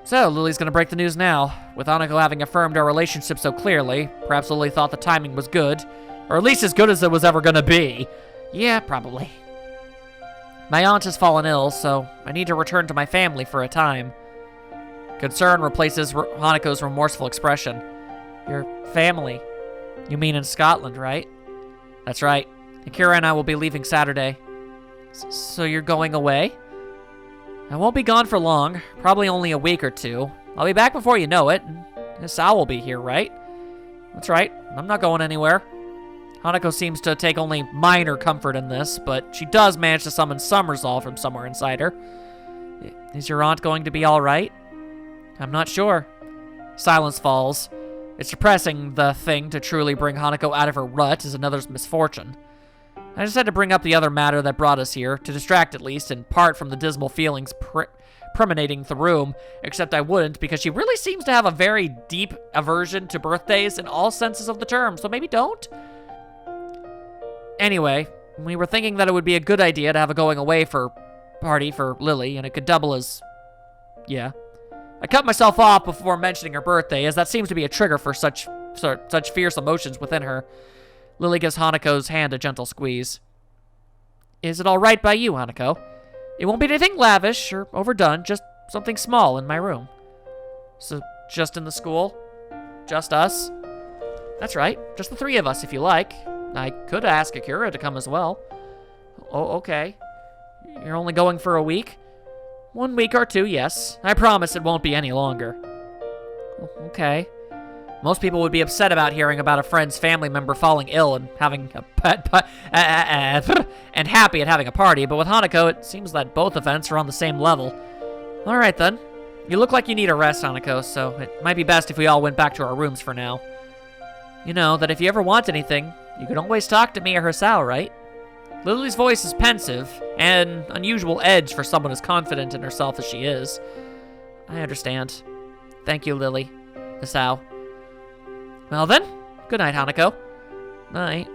So, Lily's gonna break the news now. With Hanako having affirmed our relationship so clearly, perhaps Lily thought the timing was good, or at least as good as it was ever gonna be. Yeah, probably. My aunt has fallen ill, so I need to return to my family for a time. Concern replaces Hanako's remorseful expression. Your family? You mean in Scotland, right? That's right. Akira and I will be leaving Saturday. So you're going away? I won't be gone for long, probably only a week or two. I'll be back before you know it, and Sal will be here, right? That's right, I'm not going anywhere. Hanako seems to take only minor comfort in this, but she does manage to summon some resolve from somewhere inside her. Is your aunt going to be all right? I'm not sure. Silence falls. It's depressing, the thing to truly bring Hanako out of her rut is another's misfortune. I just had to bring up the other matter that brought us here, to distract at least, in part from the dismal feelings permeating the room, except I wouldn't, because she really seems to have a very deep aversion to birthdays in all senses of the term, so maybe don't? Anyway, we were thinking that it would be a good idea to have a going away party for Lily, and it could double as... yeah. I cut myself off before mentioning her birthday, as that seems to be a trigger for such fierce emotions within her. Lily gives Hanako's hand a gentle squeeze. Is it all right by you, Hanako? It won't be anything lavish or overdone, just something small in my room. So, just in the school? Just us? That's right, just the three of us if you like. I could ask Akira to come as well. Oh, okay. You're only going for a week? 1 week or two, yes. I promise it won't be any longer. Okay. Most people would be upset about hearing about a friend's family member falling ill and having and happy at having a party, but with Hanako, it seems that both events are on the same level. All right, then. You look like you need a rest, Hanako, so it might be best if we all went back to our rooms for now. You know that if you ever want anything, you can always talk to me or Hisao, right? Lily's voice is pensive, an unusual edge for someone as confident in herself as she is. I understand. Thank you, Lily. Hisao. Well then, good night, Hanako. Night.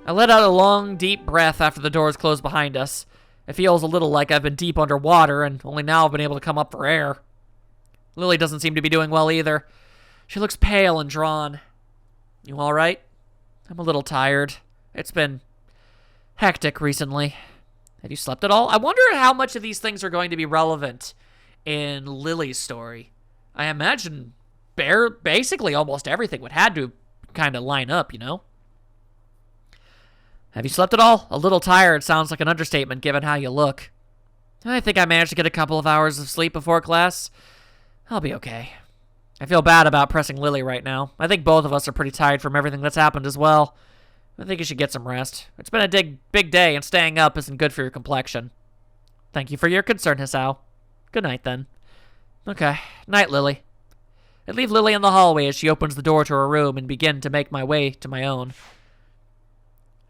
I let out a long, deep breath after the doors closed behind us. It feels a little like I've been deep underwater, and only now I've been able to come up for air. Lily doesn't seem to be doing well either. She looks pale and drawn. You all right? I'm a little tired. It's been hectic recently. Have you slept at all? I wonder how much of these things are going to be relevant in Lily's story. I imagine basically almost everything would have to kind of line up, you know? Have you slept at all? A little tired sounds like an understatement given how you look. I think I managed to get a couple of hours of sleep before class. I'll be okay. I feel bad about pressing Lily right now. I think both of us are pretty tired from everything that's happened as well. I think you should get some rest. It's been a big day, and staying up isn't good for your complexion. Thank you for your concern, Hisao. Good night, then. Okay. Night, Lily. I leave Lily in the hallway as she opens the door to her room and begin to make my way to my own.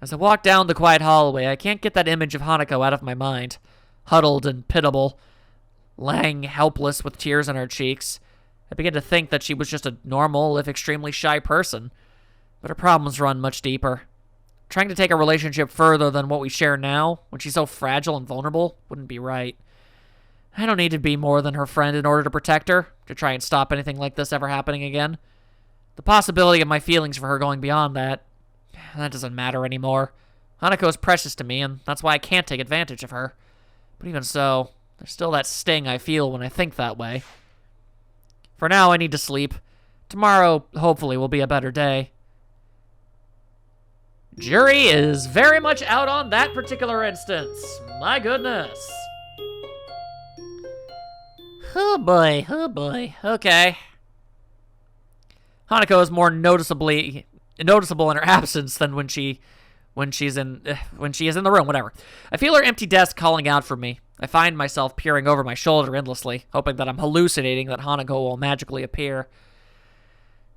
As I walk down the quiet hallway, I can't get that image of Hanako out of my mind. Huddled and pitiable, lying helpless with tears on her cheeks. I begin to think that she was just a normal, if extremely shy person. But her problems run much deeper. Trying to take a relationship further than what we share now, when she's so fragile and vulnerable, wouldn't be right. I don't need to be more than her friend in order to protect her, to try and stop anything like this ever happening again. The possibility of my feelings for her going beyond that doesn't matter anymore. Hanako is precious to me, and that's why I can't take advantage of her. But even so, there's still that sting I feel when I think that way. For now, I need to sleep. Tomorrow, hopefully, will be a better day. Jury is very much out on that particular instance. My goodness. Oh boy, oh boy. Okay. Hanako is more noticeable in her absence than when she when she is in the room, whatever. I feel her empty desk calling out for me. I find myself peering over my shoulder endlessly, hoping that I'm hallucinating that Hanako will magically appear.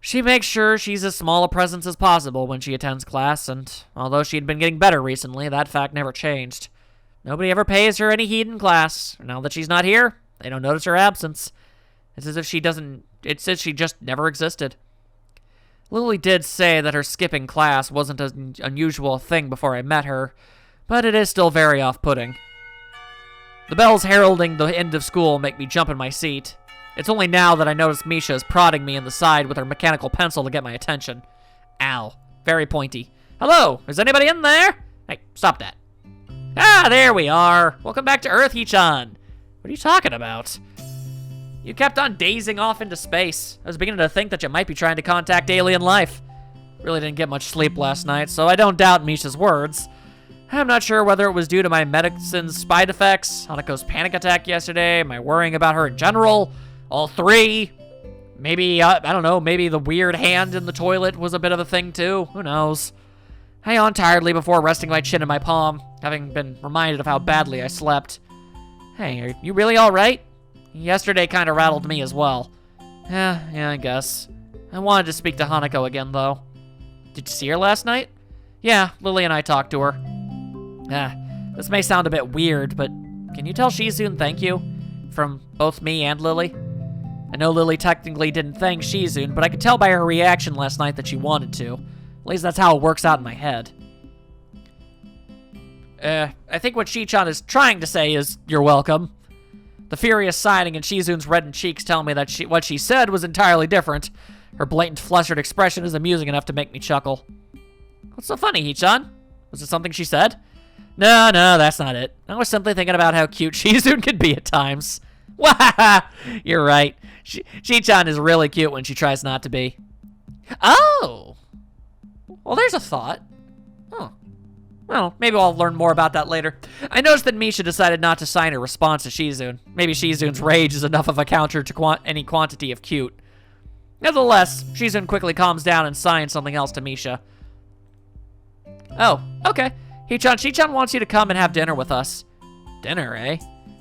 She makes sure she's as small a presence as possible when she attends class, and although she had been getting better recently, that fact never changed. Nobody ever pays her any heed in class. Now that she's not here, they don't notice her absence. It's as if she just never existed. Lily did say that her skipping class wasn't an unusual thing before I met her, but it is still very off-putting. The bells heralding the end of school make me jump in my seat. It's only now that I notice Misha is prodding me in the side with her mechanical pencil to get my attention. Ow. Very pointy. Hello, is anybody in there? Hey, stop that. Ah, there we are. Welcome back to Earth, Hee-chan. What are you talking about? You kept on dazing off into space. I was beginning to think that you might be trying to contact alien life. Really didn't get much sleep last night, so I don't doubt Misha's words. I'm not sure whether it was due to my medicine's side effects, Hanako's panic attack yesterday, my worrying about her in general, all three. Maybe, I don't know, maybe the weird hand in the toilet was a bit of a thing too. Who knows? I yawned tiredly before resting my chin in my palm, having been reminded of how badly I slept. Hey, are you really alright? Yesterday kind of rattled me as well. Yeah, I guess. I wanted to speak to Hanako again, though. Did you see her last night? Yeah, Lily and I talked to her. This may sound a bit weird, but can you tell Shizune thank you? From both me and Lily? I know Lily technically didn't thank Shizune, but I could tell by her reaction last night that she wanted to. At least that's how it works out in my head. I think what Shi-chan is trying to say is, you're welcome. The furious sighing in Shizune's reddened cheeks tell me that what she said was entirely different. Her blatant, flustered expression is amusing enough to make me chuckle. What's so funny, Hee-chan? Was it something she said? No, that's not it. I was simply thinking about how cute Shizune could be at times. Wah! You're right. Shi-chan is really cute when she tries not to be. Oh! Well, there's a thought. Huh. Well, maybe I'll learn more about that later. I noticed that Misha decided not to sign her response to Shizune. Maybe Shizune's rage is enough of a counter to any quantity of cute. Nevertheless, Shizune quickly calms down and signs something else to Misha. Oh, okay. Shi-chan wants you to come and have dinner with us. Dinner, eh?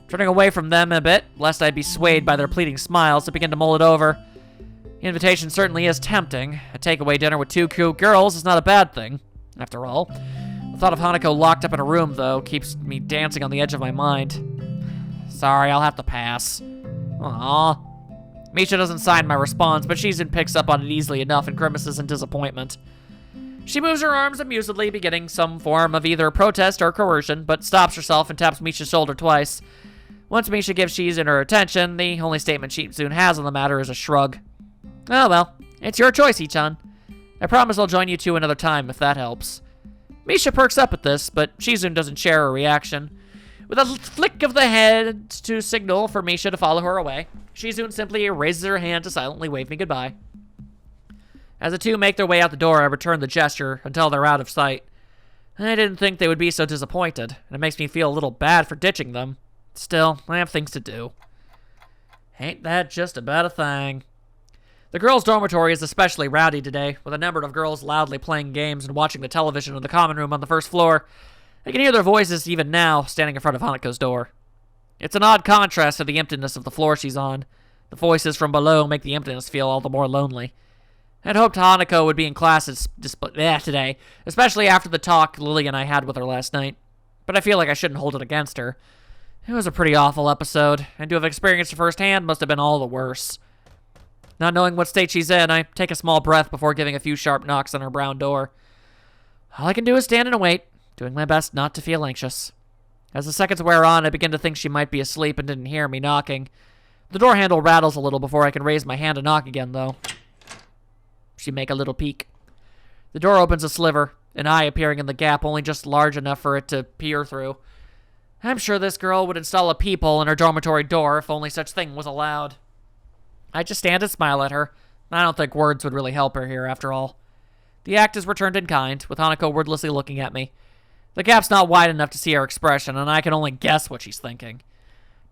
Turning away from them a bit, lest I be swayed by their pleading smiles, I begin to mull it over. The invitation certainly is tempting. A takeaway dinner with two cute girls is not a bad thing, after all. The thought of Hanako locked up in a room, though, keeps me dancing on the edge of my mind. Sorry, I'll have to pass. Aww. Misha doesn't sign my response, but Shizune picks up on it easily enough and grimaces in disappointment. She moves her arms amusedly, beginning some form of either protest or coercion, but stops herself and taps Misha's shoulder twice. Once Misha gives Shizune her attention, the only statement Shizune has on the matter is a shrug. Oh well, it's your choice, Hee-chan. I promise I'll join you two another time if that helps. Misha perks up at this, but Shizune doesn't share her reaction. With a flick of the head to signal for Misha to follow her away, Shizune simply raises her hand to silently wave me goodbye. As the two make their way out the door, I return the gesture until they're out of sight. I didn't think they would be so disappointed, and it makes me feel a little bad for ditching them. Still, I have things to do. Ain't that just about a thing? The girls' dormitory is especially rowdy today, with a number of girls loudly playing games and watching the television in the common room on the first floor. I can hear their voices even now, standing in front of Hanako's door. It's an odd contrast to the emptiness of the floor she's on. The voices from below make the emptiness feel all the more lonely. I'd hoped Hanako would be in class today, especially after the talk Lily and I had with her last night. But I feel like I shouldn't hold it against her. It was a pretty awful episode, and to have experienced it firsthand must have been all the worse. Not knowing what state she's in, I take a small breath before giving a few sharp knocks on her brown door. All I can do is stand and wait, doing my best not to feel anxious. As the seconds wear on, I begin to think she might be asleep and didn't hear me knocking. The door handle rattles a little before I can raise my hand to knock again, though. She make a little peek. The door opens a sliver, an eye appearing in the gap only just large enough for it to peer through. I'm sure this girl would install a peephole in her dormitory door if only such thing was allowed. I just stand and smile at her. I don't think words would really help her here, after all. The act is returned in kind, with Hanako wordlessly looking at me. The gap's not wide enough to see her expression, and I can only guess what she's thinking.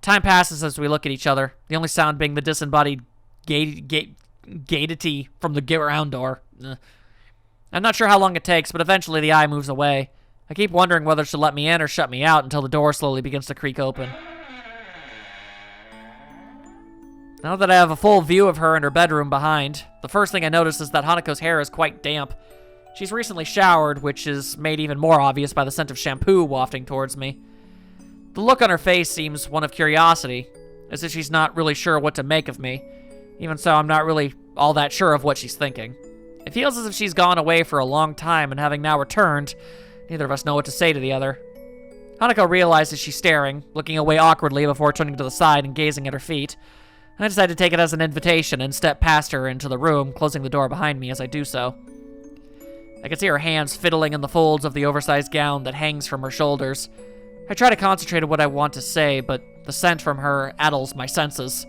Time passes as we look at each other, the only sound being the disembodied gated from the ground door. I'm not sure how long it takes, but eventually the eye moves away. I keep wondering whether to let me in or shut me out until the door slowly begins to creak open. Now that I have a full view of her in her bedroom behind, the first thing I notice is that Hanako's hair is quite damp. She's recently showered, which is made even more obvious by the scent of shampoo wafting towards me. The look on her face seems one of curiosity, as if she's not really sure what to make of me. Even so, I'm not really all that sure of what she's thinking. It feels as if she's gone away for a long time, and having now returned, neither of us know what to say to the other. Hanako realizes she's staring, looking away awkwardly before turning to the side and gazing at her feet. I decide to take it as an invitation and step past her into the room, closing the door behind me as I do so. I can see her hands fiddling in the folds of the oversized gown that hangs from her shoulders. I try to concentrate on what I want to say, but the scent from her addles my senses.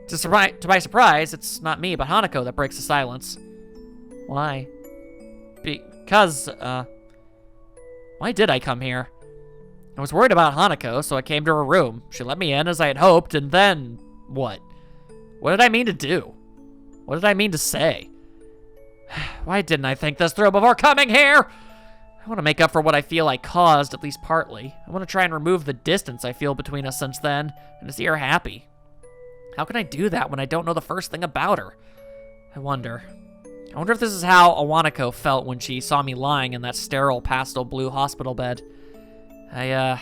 To my surprise, it's not me, but Hanako that breaks the silence. Why? Because, why did I come here? I was worried about Hanako, so I came to her room. She let me in as I had hoped, and then, what? What did I mean to do? What did I mean to say? Why didn't I think this through before coming here? I want to make up for what I feel I caused, at least partly. I want to try and remove the distance I feel between us since then, and to see her happy. How can I do that when I don't know the first thing about her? I wonder if this is how Awanako felt when she saw me lying in that sterile pastel blue hospital bed. A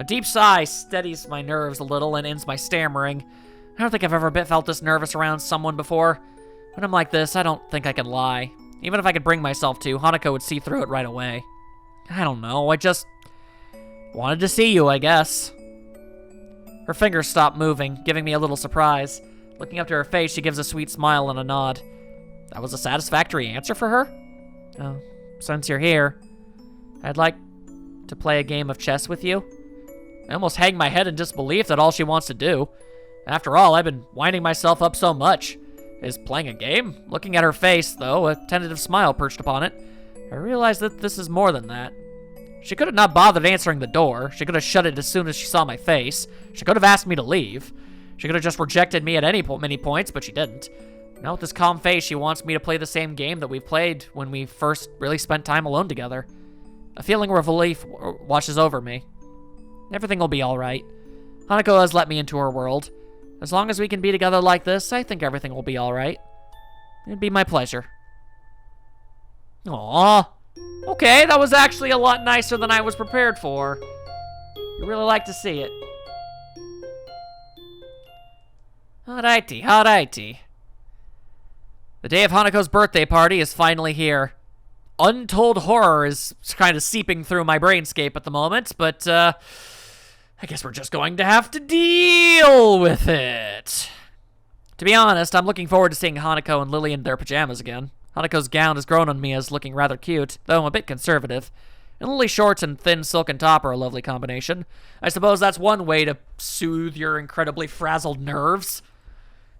deep sigh steadies my nerves a little and ends my stammering. I don't think I've ever felt this nervous around someone before. When I'm like this, I don't think I can lie. Even if I could bring myself to, Hanako would see through it right away. I don't know, I just wanted to see you, I guess. Her fingers stop moving, giving me a little surprise. Looking up to her face, she gives a sweet smile and a nod. That was a satisfactory answer for her? Oh, since you're here, I'd like to play a game of chess with you. I almost hang my head in disbelief that all she wants to do. After all, I've been winding myself up so much. Is playing a game? Looking at her face, though, a tentative smile perched upon it, I realize that this is more than that. She could have not bothered answering the door. She could have shut it as soon as she saw my face. She could have asked me to leave. She could have just rejected me at many points, but she didn't. Now with this calm face, she wants me to play the same game that we played when we first really spent time alone together. A feeling of relief washes over me. Everything will be all right. Hanako has let me into her world. As long as we can be together like this, I think everything will be all right. It'd be my pleasure. Aww. Okay, that was actually a lot nicer than I was prepared for. You really like to see it. Alrighty, alrighty. The day of Hanako's birthday party is finally here. Untold horror is kind of seeping through my brainscape at the moment, but, I guess we're just going to have to deal with it. To be honest, I'm looking forward to seeing Hanako and Lily in their pajamas again. Hanako's gown has grown on me as looking rather cute, though I'm a bit conservative. And Lily's shorts and thin silken top are a lovely combination. I suppose that's one way to soothe your incredibly frazzled nerves.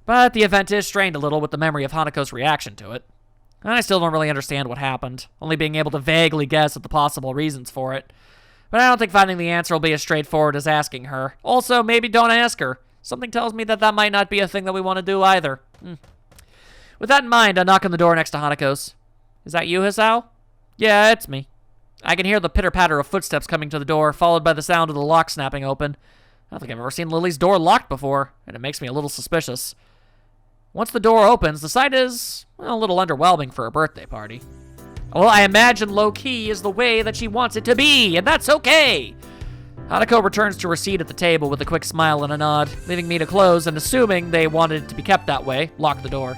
But the event is strained a little with the memory of Hanako's reaction to it. And I still don't really understand what happened, only being able to vaguely guess at the possible reasons for it. But I don't think finding the answer will be as straightforward as asking her. Also, maybe don't ask her. Something tells me that that might not be a thing that we want to do either. With that in mind, I knock on the door next to Hanako's. Is that you, Hisao? Yeah, it's me. I can hear the pitter-patter of footsteps coming to the door, followed by the sound of the lock snapping open. I don't think I've ever seen Lily's door locked before, and it makes me a little suspicious. Once the door opens, the sight is, well, a little underwhelming for a birthday party. Well, I imagine low-key is the way that she wants it to be, and that's okay! Hanako returns to her seat at the table with a quick smile and a nod, leaving me to close and, assuming they wanted it to be kept that way, lock the door.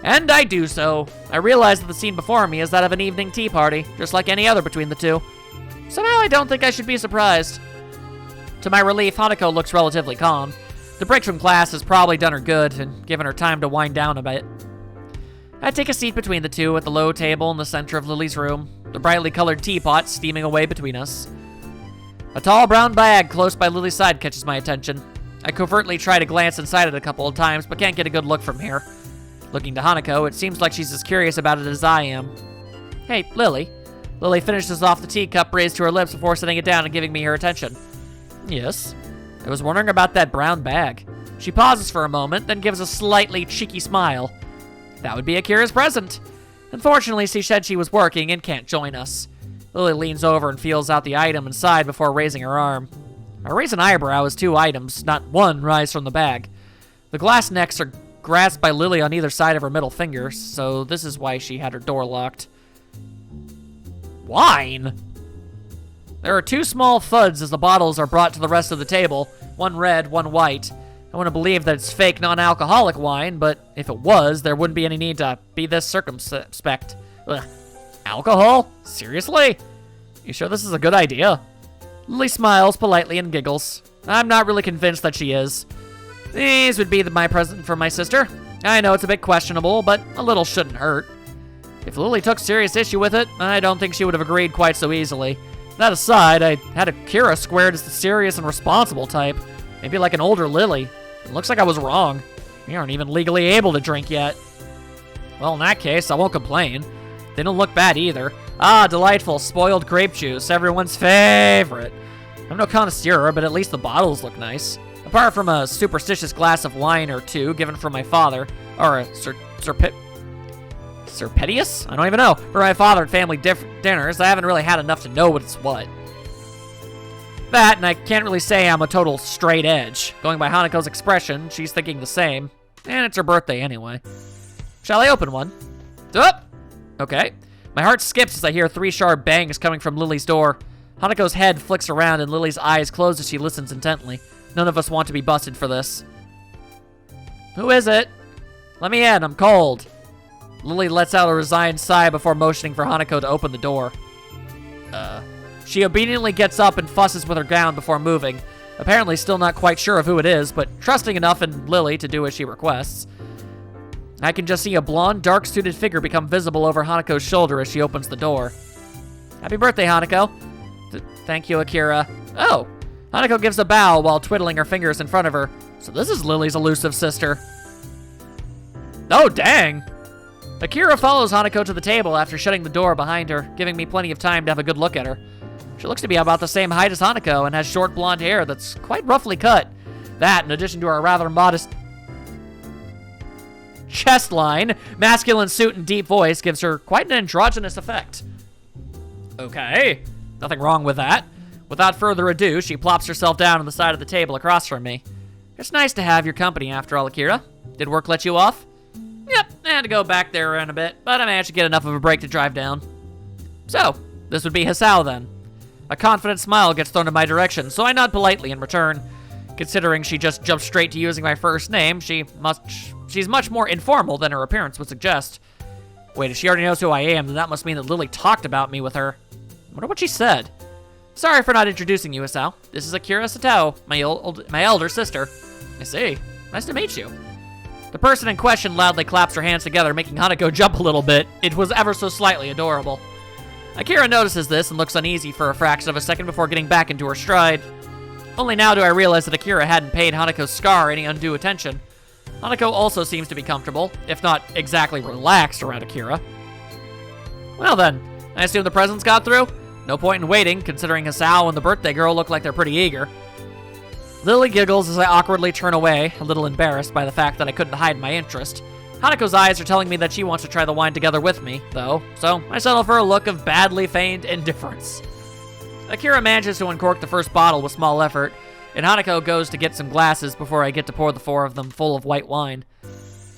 And I do so. I realize that the scene before me is that of an evening tea party, just like any other between the two. Somehow I don't think I should be surprised. To my relief, Hanako looks relatively calm. The break from class has probably done her good and given her time to wind down a bit. I take a seat between the two at the low table in the center of Lily's room, the brightly colored teapot steaming away between us. A tall brown bag close by Lily's side catches my attention. I covertly try to glance inside it a couple of times, but can't get a good look from here. Looking to Hanako, it seems like she's as curious about it as I am. Hey, Lily. Lily finishes off the teacup raised to her lips before setting it down and giving me her attention. Yes? I was wondering about that brown bag. She pauses for a moment, then gives a slightly cheeky smile. That would be Akira's present. Unfortunately, she said she was working and can't join us. Lily leans over and feels out the item inside before raising her arm. I raise an eyebrow as 2 items, not one, rise from the bag. The glass necks are grasped by Lily on either side of her middle finger, so this is why she had her door locked. Wine? There are 2 small thuds as the bottles are brought to the rest of the table, one red, one white. I want to believe that it's fake non-alcoholic wine, but if it was, there wouldn't be any need to be this circumspect. Ugh. Alcohol? Seriously? You sure this is a good idea? Lily smiles politely and giggles. I'm not really convinced that she is. These would be my present for my sister. I know it's a bit questionable, but a little shouldn't hurt. If Lily took serious issue with it, I don't think she would have agreed quite so easily. That aside, I had Akira squared as the serious and responsible type. Maybe like an older Lily. It looks like I was wrong. We aren't even legally able to drink yet. Well, in that case, I won't complain. They don't look bad either. Ah, delightful, spoiled grape juice, everyone's favorite. I'm no connoisseur, but at least the bottles look nice. Apart from a superstitious glass of wine or 2 given from my father, or a Serpetius? I don't even know. For my father at family dinners, I haven't really had enough to know what's what. That, and I can't really say I'm a total straight edge. Going by Hanako's expression, she's thinking the same. And it's her birthday anyway. Shall I open one? Up! Okay. My heart skips as I hear 3 sharp bangs coming from Lily's door. Hanako's head flicks around and Lily's eyes close as she listens intently. None of us want to be busted for this. Who is it? Let me in, I'm cold. Lily lets out a resigned sigh before motioning for Hanako to open the door. She obediently gets up and fusses with her gown before moving. Apparently still not quite sure of who it is, but trusting enough in Lily to do as she requests. I can just see a blonde, dark-suited figure become visible over Hanako's shoulder as she opens the door. Happy birthday, Hanako. Thank you, Akira. Oh, Hanako gives a bow while twiddling her fingers in front of her. So this is Lily's elusive sister. Oh, dang. Akira follows Hanako to the table after shutting the door behind her, giving me plenty of time to have a good look at her. She looks to be about the same height as Hanako and has short blonde hair that's quite roughly cut. That, in addition to her rather modest chest line, masculine suit, and deep voice, gives her quite an androgynous effect. Okay, nothing wrong with that. Without further ado, she plops herself down on the side of the table across from me. It's nice to have your company after all, Akira. Did work let you off? Yep, I had to go back there in a bit, but I managed to get enough of a break to drive down. So, this would be Hisao then. A confident smile gets thrown in my direction, so I nod politely in return. Considering she just jumped straight to using my first name, she's much more informal than her appearance would suggest. Wait, if she already knows who I am, then that must mean that Lily talked about me with her. I wonder what she said. Sorry for not introducing you, Hisao. This is Akira Satao, my elder sister. I see. Nice to meet you. The person in question loudly claps her hands together, making Hanako jump a little bit. It was ever so slightly adorable. Akira notices this and looks uneasy for a fraction of a second before getting back into her stride. Only now do I realize that Akira hadn't paid Hanako's scar any undue attention. Hanako also seems to be comfortable, if not exactly relaxed around Akira. Well then, I assume the presents got through? No point in waiting, considering Hisao and the birthday girl look like they're pretty eager. Lily giggles as I awkwardly turn away, a little embarrassed by the fact that I couldn't hide my interest. Hanako's eyes are telling me that she wants to try the wine together with me, though, so I settle for a look of badly feigned indifference. Akira manages to uncork the first bottle with small effort, and Hanako goes to get some glasses before I get to pour the 4 of them full of white wine.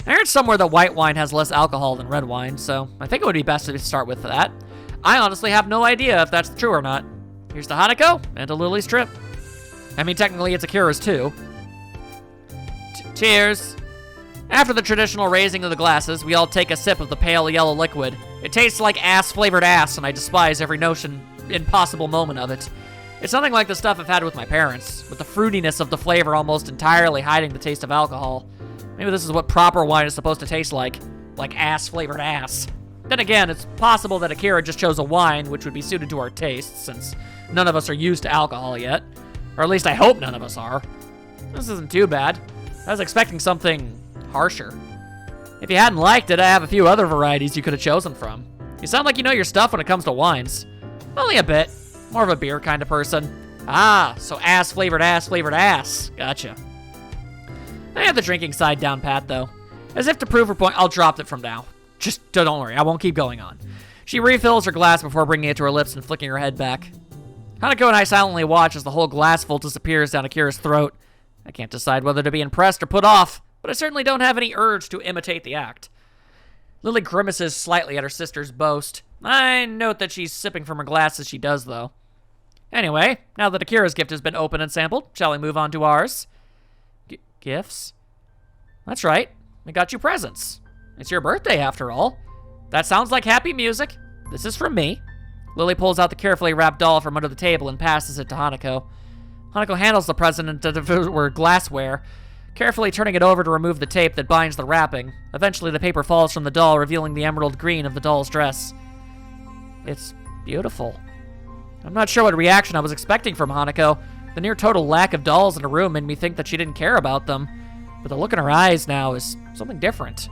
I heard somewhere that white wine has less alcohol than red wine, so I think it would be best to start with that. I honestly have no idea if that's true or not. Here's to Hanako, and to Lily's trip. I mean, technically it's Akira's too. Cheers. After the traditional raising of the glasses, we all take a sip of the pale yellow liquid. It tastes like ass-flavored ass, and I despise every impossible moment of it. It's nothing like the stuff I've had with my parents, with the fruitiness of the flavor almost entirely hiding the taste of alcohol. Maybe this is what proper wine is supposed to taste like ass-flavored ass. Then again, it's possible that Akira just chose a wine which would be suited to our tastes, since none of us are used to alcohol yet. Or at least I hope none of us are. This isn't too bad. I was expecting something harsher. If you hadn't liked it, I have a few other varieties you could have chosen from. You sound like you know your stuff when it comes to wines. Only a bit. More of a beer kind of person. Ah, so ass-flavored ass. Gotcha. I have the drinking side down pat, though. As if to prove her point, I'll drop it from now. Just don't worry, I won't keep going on. She refills her glass before bringing it to her lips and flicking her head back. Hanako and I silently watch as the whole glassful disappears down Akira's throat. I can't decide whether to be impressed or put off, but I certainly don't have any urge to imitate the act. Lily grimaces slightly at her sister's boast. I note that she's sipping from her glass as she does, though. Anyway, now that Akira's gift has been opened and sampled, shall we move on to ours? Gifts? That's right. We got you presents. It's your birthday, after all. That sounds like happy music. This is from me. Lily pulls out the carefully wrapped doll from under the table and passes it to Hanako. Hanako handles the present as if it were glassware, carefully turning it over to remove the tape that binds the wrapping. Eventually, the paper falls from the doll, revealing the emerald green of the doll's dress. It's beautiful. I'm not sure what reaction I was expecting from Hanako. The near total lack of dolls in the room made me think that she didn't care about them, but the look in her eyes now is something different.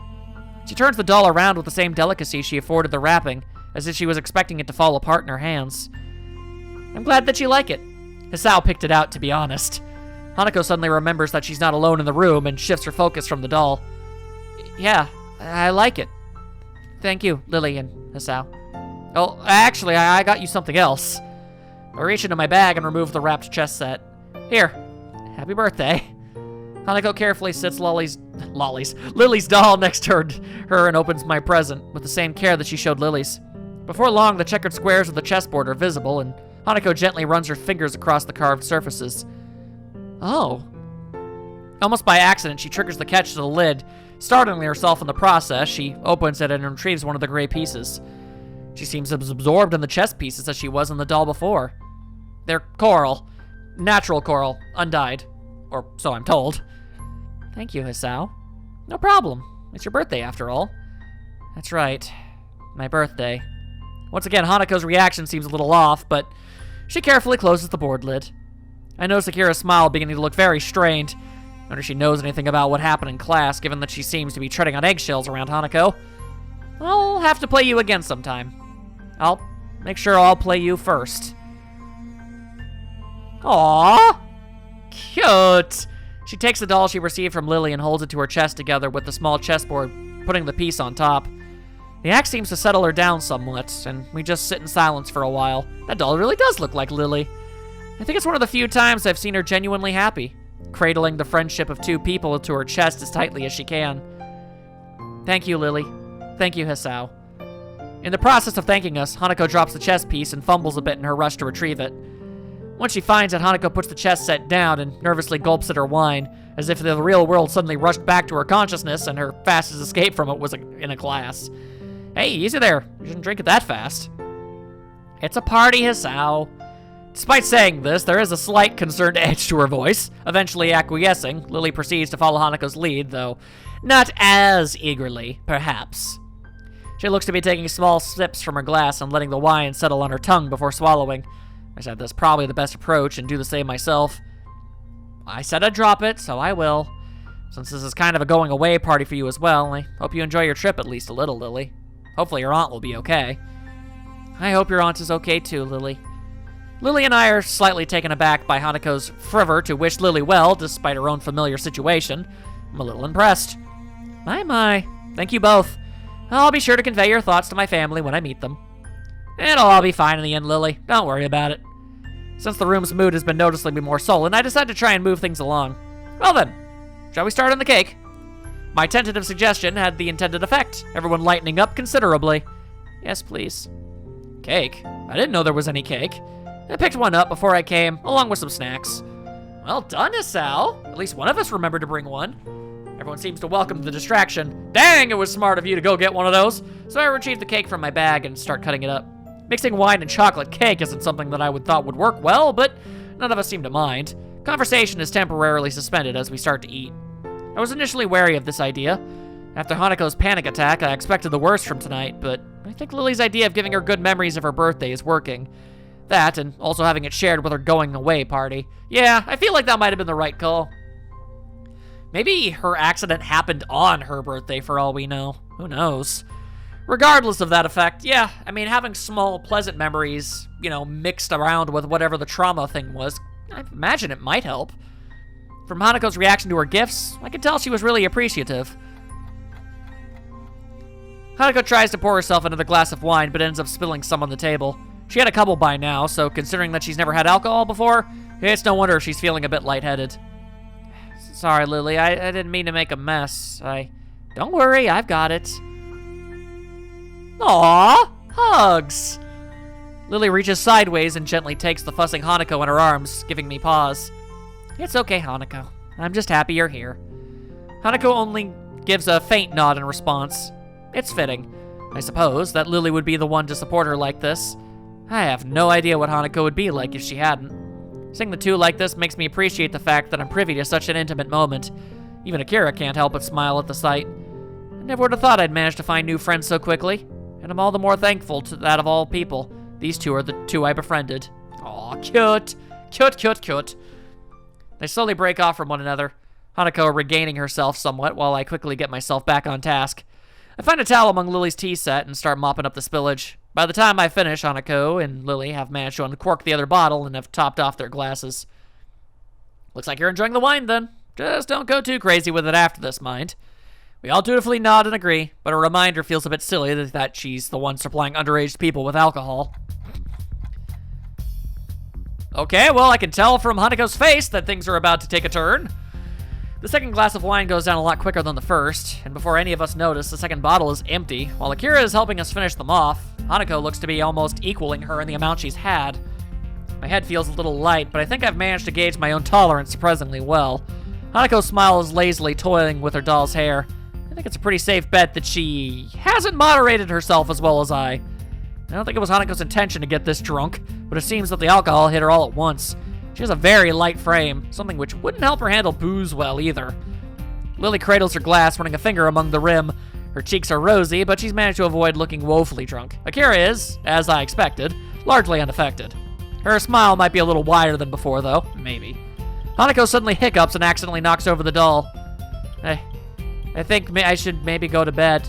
She turns the doll around with the same delicacy she afforded the wrapping, as if she was expecting it to fall apart in her hands. I'm glad that you like it. Hisao picked it out, to be honest. Hanako suddenly remembers that she's not alone in the room and shifts her focus from the doll. Yeah, I like it. Thank you, Lily and Hisao. Oh, actually, I got you something else. I reach into my bag and remove the wrapped chess set. Here, happy birthday. Hanako carefully sits Lily's doll next to her and opens my present with the same care that she showed Lily's. Before long, the checkered squares of the chessboard are visible, and Hanako gently runs her fingers across the carved surfaces. Oh. Almost by accident, she triggers the catch to the lid. Startling herself in the process, she opens it and retrieves one of the gray pieces. She seems as absorbed in the chess pieces as she was in the doll before. They're coral. Natural coral, undyed. Or so I'm told. Thank you, Hisao. No problem. It's your birthday, after all. That's right. My birthday. Once again, Hanako's reaction seems a little off, but she carefully closes the board lid. I notice Akira's smile beginning to look very strained. I wonder if she knows anything about what happened in class, given that she seems to be treading on eggshells around Hanako. I'll have to play you again sometime. I'll make sure I'll play you first. Aww! Cute! She takes the doll she received from Lily and holds it to her chest together with the small chessboard, putting the piece on top. The act seems to settle her down somewhat, and we just sit in silence for a while. That doll really does look like Lily. I think it's one of the few times I've seen her genuinely happy, cradling the friendship of two people to her chest as tightly as she can. Thank you, Lily. Thank you, Hisao. In the process of thanking us, Hanako drops the chess piece and fumbles a bit in her rush to retrieve it. Once she finds it, Hanako puts the chess set down and nervously gulps at her wine, as if the real world suddenly rushed back to her consciousness and her fastest escape from it was in a glass. Hey, easy there. You shouldn't drink it that fast. It's a party, Hisao. Despite saying this, there is a slight concerned edge to her voice. Eventually acquiescing, Lily proceeds to follow Hanako's lead, though not as eagerly, perhaps. She looks to be taking small sips from her glass and letting the wine settle on her tongue before swallowing. I said that's probably the best approach and do the same myself. I said I'd drop it, so I will. Since this is kind of a going away party for you as well, I hope you enjoy your trip at least a little, Lily. Hopefully your aunt will be okay. I hope your aunt is okay too, Lily. Lily and I are slightly taken aback by Hanako's fervor to wish Lily well, despite her own familiar situation. I'm a little impressed. My. Thank you both. I'll be sure to convey your thoughts to my family when I meet them. It'll all be fine in the end, Lily. Don't worry about it. Since the room's mood has been noticeably more sullen, I decided to try and move things along. Well then, shall we start on the cake? My tentative suggestion had the intended effect, everyone lightening up considerably. Yes, please. Cake? I didn't know there was any cake. I picked one up before I came, along with some snacks. Well done, Hisao. At least one of us remembered to bring one. Everyone seems to welcome the distraction. Dang, it was smart of you to go get one of those. So I retrieved the cake from my bag and start cutting it up. Mixing wine and chocolate cake isn't something that I thought would work well, but none of us seem to mind. Conversation is temporarily suspended as we start to eat. I was initially wary of this idea. After Hanako's panic attack, I expected the worst from tonight, but I think Lily's idea of giving her good memories of her birthday is working. That, and also having it shared with her going away party. Yeah, I feel like that might have been the right call. Maybe her accident happened on her birthday for all we know. Who knows? Regardless of that effect, yeah, I mean, having small, pleasant memories, mixed around with whatever the trauma thing was, I imagine it might help. From Hanako's reaction to her gifts, I could tell she was really appreciative. Hanako tries to pour herself another glass of wine, but ends up spilling some on the table. She had a couple by now, so considering that she's never had alcohol before, it's no wonder if she's feeling a bit lightheaded. Sorry, Lily, I didn't mean to make a mess. Don't worry, I've got it. Aww, hugs. Lily reaches sideways and gently takes the fussing Hanako in her arms, giving me pause. It's okay, Hanako. I'm just happy you're here. Hanako only gives a faint nod in response. It's fitting, I suppose, that Lily would be the one to support her like this. I have no idea what Hanako would be like if she hadn't. Seeing the two like this makes me appreciate the fact that I'm privy to such an intimate moment. Even Akira can't help but smile at the sight. I never would have thought I'd manage to find new friends so quickly, and I'm all the more thankful to that of all people. These two are the two I befriended. Aw, cute. Cute, cute, cute. They slowly break off from one another, Hanako regaining herself somewhat while I quickly get myself back on task. I find a towel among Lily's tea set and start mopping up the spillage. By the time I finish, Hanako and Lily have managed to uncork the other bottle and have topped off their glasses. Looks like you're enjoying the wine then. Just don't go too crazy with it after this, mind. We all dutifully nod and agree, but a reminder feels a bit silly that she's the one supplying underage people with alcohol. Okay, well, I can tell from Hanako's face that things are about to take a turn. The second glass of wine goes down a lot quicker than the first, and before any of us notice, the second bottle is empty. While Akira is helping us finish them off, Hanako looks to be almost equaling her in the amount she's had. My head feels a little light, but I think I've managed to gauge my own tolerance surprisingly well. Hanako smiles lazily, toying with her doll's hair. I think it's a pretty safe bet that she hasn't moderated herself as well as I don't think it was Hanako's intention to get this drunk, but it seems that the alcohol hit her all at once. She has a very light frame, something which wouldn't help her handle booze well either. Lily cradles her glass, running a finger among the rim. Her cheeks are rosy, but she's managed to avoid looking woefully drunk. Akira is, as I expected, largely unaffected. Her smile might be a little wider than before, though. Maybe. Hanako suddenly hiccups and accidentally knocks over the doll. I think I should maybe go to bed.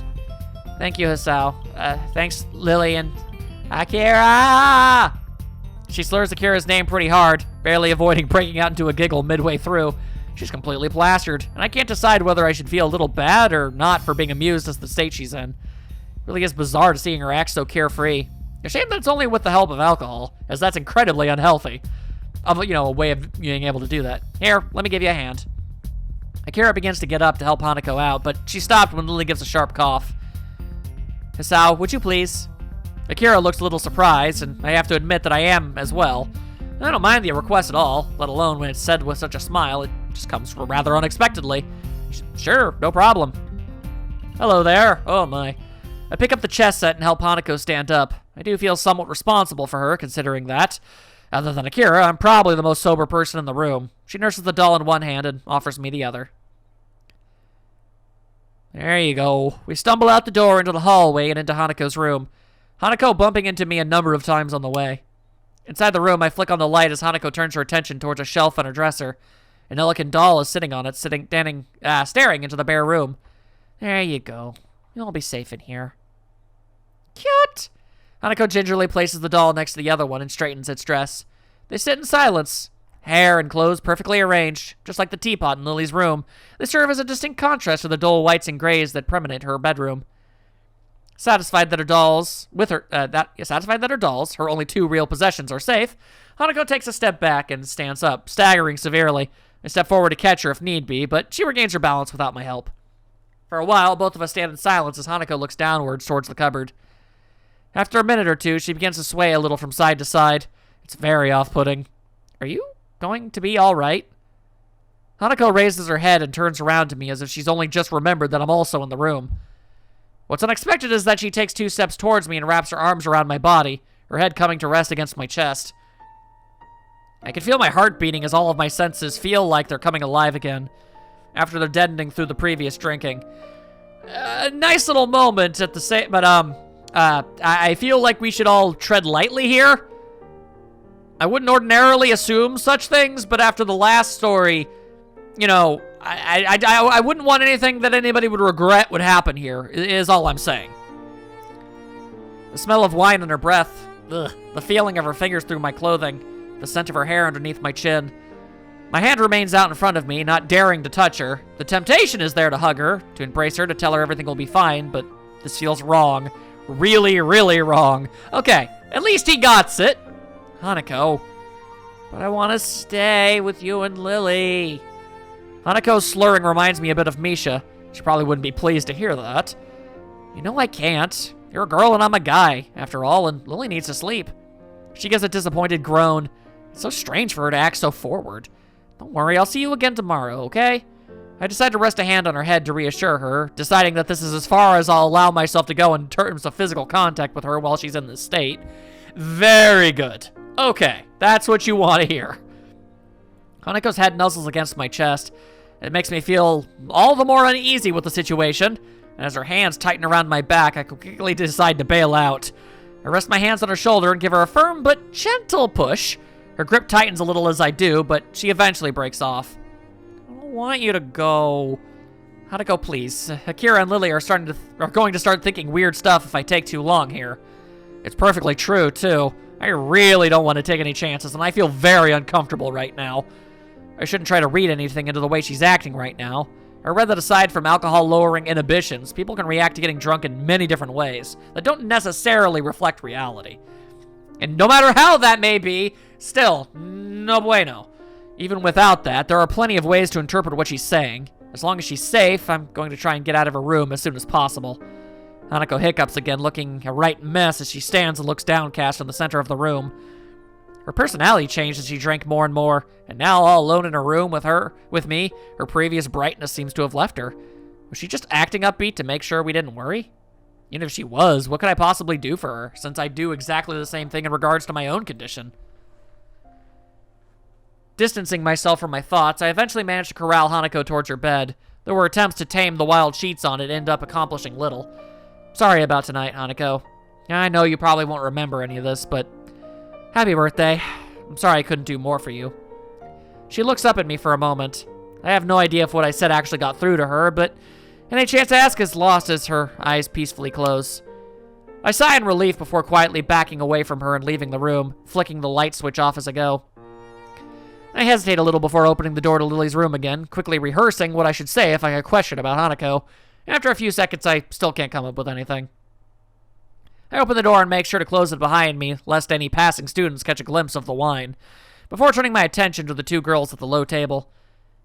Thank you, Hisao. Thanks, Lily and Akira! She slurs Akira's name pretty hard, barely avoiding breaking out into a giggle midway through. She's completely plastered, and I can't decide whether I should feel a little bad or not for being amused at the state she's in. It really is bizarre to seeing her act so carefree. A shame that it's only with the help of alcohol, as that's incredibly unhealthy. A way of being able to do that. Here, let me give you a hand. Akira begins to get up to help Hanako out, but she stopped when Lily gives a sharp cough. Hisao, would you please? Akira looks a little surprised, and I have to admit that I am as well. I don't mind the request at all, let alone when it's said with such a smile. It just comes rather unexpectedly. Sure, no problem. Hello there. Oh my. I pick up the chess set and help Hanako stand up. I do feel somewhat responsible for her, considering that, other than Akira, I'm probably the most sober person in the room. She nurses the doll in one hand and offers me the other. There you go. We stumble out the door into the hallway and into Hanako's room. Hanako bumping into me a number of times on the way. Inside the room, I flick on the light as Hanako turns her attention towards a shelf on her dresser. An elegant doll is sitting on it, staring into the bare room. There you go. You'll be safe in here. Cute! Hanako gingerly places the doll next to the other one and straightens its dress. They sit in silence. Hair and clothes perfectly arranged, just like the teapot in Lily's room. They serve as a distinct contrast to the dull whites and grays that permeate her bedroom. Satisfied that her dolls, her only two real possessions, are safe, Hanako takes a step back and stands up, staggering severely. I step forward to catch her if need be, but she regains her balance without my help. For a while, both of us stand in silence as Hanako looks downwards towards the cupboard. After a minute or two, she begins to sway a little from side to side. It's very off-putting. Are you going to be all right? Hanako raises her head and turns around to me as if she's only just remembered that I'm also in the room. What's unexpected is that she takes 2 steps towards me and wraps her arms around my body, her head coming to rest against my chest. I can feel my heart beating as all of my senses feel like they're coming alive again, after they're deadening through the previous drinking. A nice little moment at the same, but I feel like we should all tread lightly here. I wouldn't ordinarily assume such things, but after the last story, I wouldn't want anything that anybody would regret would happen here, is all I'm saying. The smell of wine in her breath, the feeling of her fingers through my clothing, the scent of her hair underneath my chin. My hand remains out in front of me, not daring to touch her. The temptation is there to hug her, to embrace her, to tell her everything will be fine, but This feels wrong. Really, really wrong. Okay, at least he got it. Hanako. But I want to stay with you and Lily. Hanako's slurring reminds me a bit of Misha. She probably wouldn't be pleased to hear that. You know I can't. You're a girl and I'm a guy, after all, and Lily needs to sleep. She gives a disappointed groan. It's so strange for her to act so forward. Don't worry, I'll see you again tomorrow, okay? I decide to rest a hand on her head to reassure her, deciding that this is as far as I'll allow myself to go in terms of physical contact with her while she's in this state. Very good. Okay, that's what you want to hear. Hanako's head nuzzles against my chest. It makes me feel all the more uneasy with the situation, and as her hands tighten around my back, I quickly decide to bail out. I rest my hands on her shoulder and give her a firm but gentle push. Her grip tightens a little as I do, but she eventually breaks off. I don't want you to go. Hanako, please. Akira and Lily are going to start thinking weird stuff if I take too long here. It's perfectly true, too. I really don't want to take any chances, and I feel very uncomfortable right now. I shouldn't try to read anything into the way she's acting right now. I read that aside from alcohol-lowering inhibitions, people can react to getting drunk in many different ways that don't necessarily reflect reality. And no matter how that may be, still, no bueno. Even without that, there are plenty of ways to interpret what she's saying. As long as she's safe, I'm going to try and get out of her room as soon as possible. Hanako hiccups again, looking a right mess as she stands and looks downcast in the center of the room. Her personality changed as she drank more and more, and now all alone in her room with me, her previous brightness seems to have left her. Was she just acting upbeat to make sure we didn't worry? Even if she was, what could I possibly do for her, since I do exactly the same thing in regards to my own condition? Distancing myself from my thoughts, I eventually managed to corral Hanako towards her bed. There were attempts to tame the wild sheets on it, end up accomplishing little. Sorry about tonight, Hanako. I know you probably won't remember any of this, but happy birthday. I'm sorry I couldn't do more for you. She looks up at me for a moment. I have no idea if what I said actually got through to her, but any chance to ask is lost as her eyes peacefully close. I sigh in relief before quietly backing away from her and leaving the room, flicking the light switch off as I go. I hesitate a little before opening the door to Lily's room again, quickly rehearsing what I should say if I had a question about Hanako. After a few seconds, I still can't come up with anything. I open the door and make sure to close it behind me, lest any passing students catch a glimpse of the wine, before turning my attention to the two girls at the low table.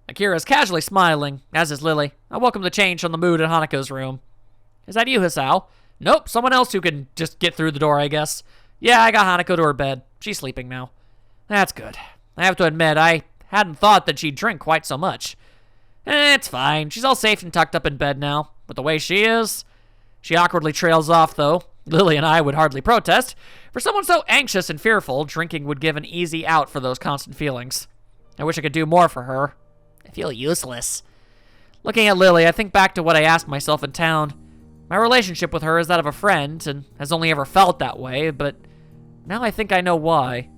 Akira is casually smiling, as is Lily. I welcome the change from the mood in Hanako's room. Is that you, Hisao? Nope, someone else who can just get through the door, I guess. Yeah, I got Hanako to her bed. She's sleeping now. That's good. I have to admit, I hadn't thought that she'd drink quite so much. It's fine. She's all safe and tucked up in bed now. But the way she is... She awkwardly trails off, though. Lily and I would hardly protest. For someone so anxious and fearful, drinking would give an easy out for those constant feelings. I wish I could do more for her. I feel useless. Looking at Lily, I think back to what I asked myself in town. My relationship with her is that of a friend, and has only ever felt that way, but now I think I know why.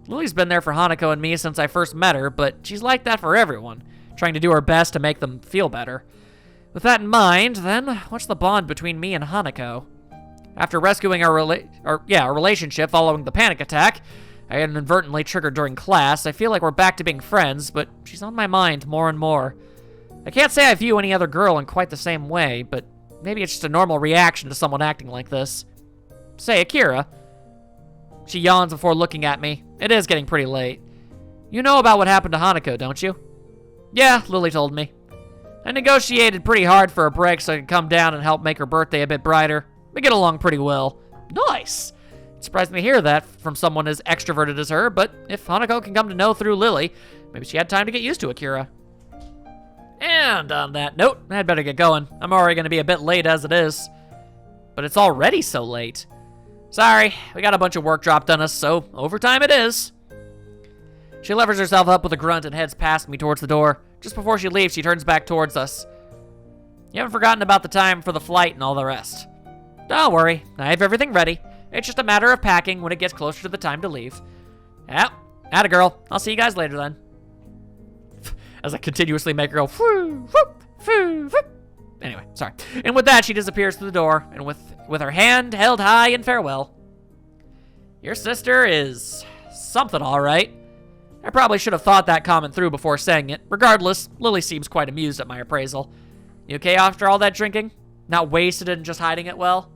Lily's been there for Hanako and me since I first met her, but she's like that for everyone, trying to do her best to make them feel better. With that in mind, then, what's the bond between me and Hanako? After rescuing our relationship following the panic attack I had inadvertently triggered during class, I feel like we're back to being friends, but she's on my mind more and more. I can't say I view any other girl in quite the same way, but maybe it's just a normal reaction to someone acting like this. Say, Akira. She yawns before looking at me. It is getting pretty late. You know about what happened to Hanako, don't you? Yeah, Lily told me. I negotiated pretty hard for a break so I could come down and help make her birthday a bit brighter. We get along pretty well. Nice! It surprised me to hear that from someone as extroverted as her, but if Hanako can come to know through Lily, maybe she had time to get used to Akira. And on that note, I'd better get going. I'm already going to be a bit late as it is. But it's already so late. Sorry, we got a bunch of work dropped on us, so overtime it is. She levers herself up with a grunt and heads past me towards the door. Just before she leaves, she turns back towards us. You haven't forgotten about the time for the flight and all the rest. Don't worry, I have everything ready. It's just a matter of packing when it gets closer to the time to leave. Yep, atta girl. I'll see you guys later then. As I continuously make her go, phoo, whoop, phoo, whoop. Anyway, sorry. And with that, she disappears through the door, and with her hand held high in farewell. Your sister is something all right. I probably should have thought that comment through before saying it. Regardless, Lily seems quite amused at my appraisal. You okay after all that drinking? Not wasted and just hiding it well?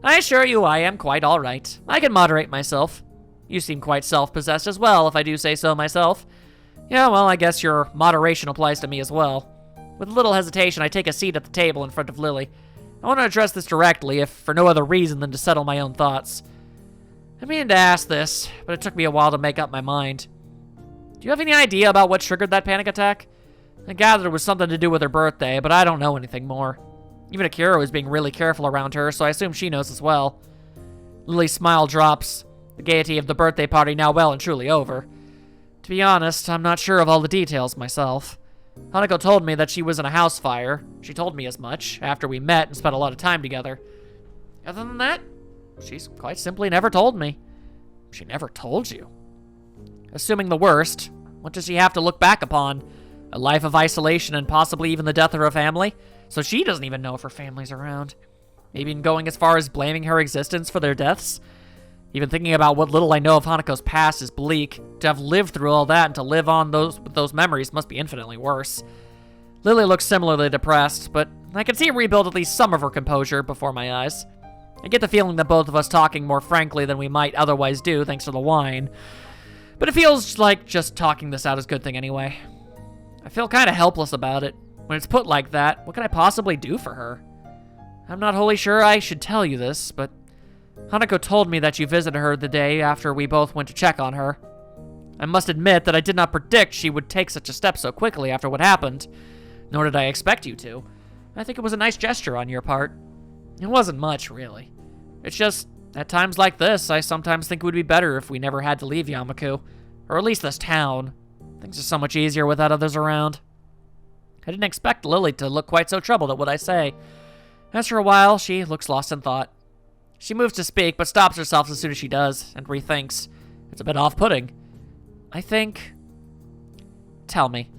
I assure you I am quite all right. I can moderate myself. You seem quite self-possessed as well, if I do say so myself. Yeah, well, I guess your moderation applies to me as well. With little hesitation, I take a seat at the table in front of Lily. I want to address this directly, if for no other reason than to settle my own thoughts. I mean to ask this, but it took me a while to make up my mind. Do you have any idea about what triggered that panic attack? I gathered it was something to do with her birthday, but I don't know anything more. Even Akira was being really careful around her, so I assume she knows as well. Lily's smile drops, the gaiety of the birthday party now well and truly over. To be honest, I'm not sure of all the details myself. Hanako told me that she was in a house fire. She told me as much, after we met and spent a lot of time together. Other than that, she's quite simply never told me. She never told you? Assuming the worst, what does she have to look back upon? A life of isolation and possibly even the death of her family? So she doesn't even know if her family's around. Maybe even going as far as blaming her existence for their deaths? Even thinking about what little I know of Hanako's past is bleak. To have lived through all that and to live on with those memories must be infinitely worse. Lily looks similarly depressed, but I can see her rebuild at least some of her composure before my eyes. I get the feeling that both of us talking more frankly than we might otherwise do thanks to the wine. But it feels like just talking this out is a good thing anyway. I feel kind of helpless about it. When it's put like that, what can I possibly do for her? I'm not wholly sure I should tell you this, but Hanako told me that you visited her the day after we both went to check on her. I must admit that I did not predict she would take such a step so quickly after what happened, nor did I expect you to. I think it was a nice gesture on your part. It wasn't much, really. It's just, at times like this, I sometimes think it would be better if we never had to leave Yamaku, or at least this town. Things are so much easier without others around. I didn't expect Lily to look quite so troubled at what I say. After a while, she looks lost in thought. She moves to speak, but stops herself as soon as she does, and rethinks. It's a bit off-putting. I think... Tell me,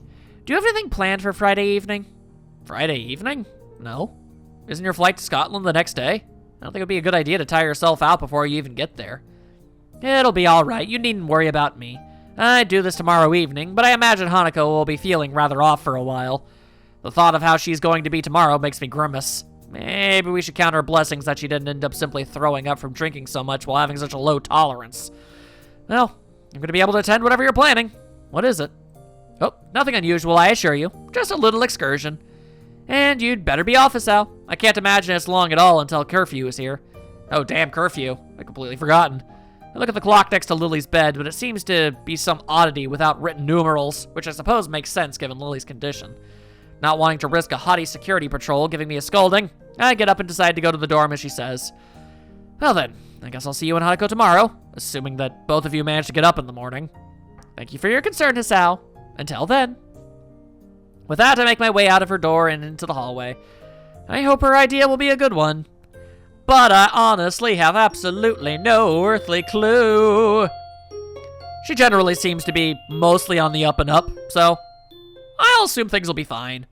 do you have anything planned for Friday evening? Friday evening? No. Isn't your flight to Scotland the next day? I don't think it would be a good idea to tire yourself out before you even get there. It'll be alright, you needn't worry about me. I'd do this tomorrow evening, but I imagine Hanako will be feeling rather off for a while. The thought of how she's going to be tomorrow makes me grimace. Maybe we should count our blessings that she didn't end up simply throwing up from drinking so much while having such a low tolerance. Well, I'm going to be able to attend whatever you're planning. What is it? Oh, nothing unusual, I assure you. Just a little excursion. And you'd better be off, Isao. I can't imagine it's long at all until curfew is here. Oh, damn curfew. I'd completely forgotten. I look at the clock next to Lily's bed, but it seems to be some oddity without written numerals, which I suppose makes sense given Lily's condition. Not wanting to risk a haughty security patrol giving me a scolding, I get up and decide to go to the dorm as she says. Well then, I guess I'll see you in Hanako tomorrow, assuming that both of you manage to get up in the morning. Thank you for your concern, Hisao. Until then. With that, I make my way out of her door and into the hallway. I hope her idea will be a good one. But I honestly have absolutely no earthly clue. She generally seems to be mostly on the up and up, so I'll assume things will be fine.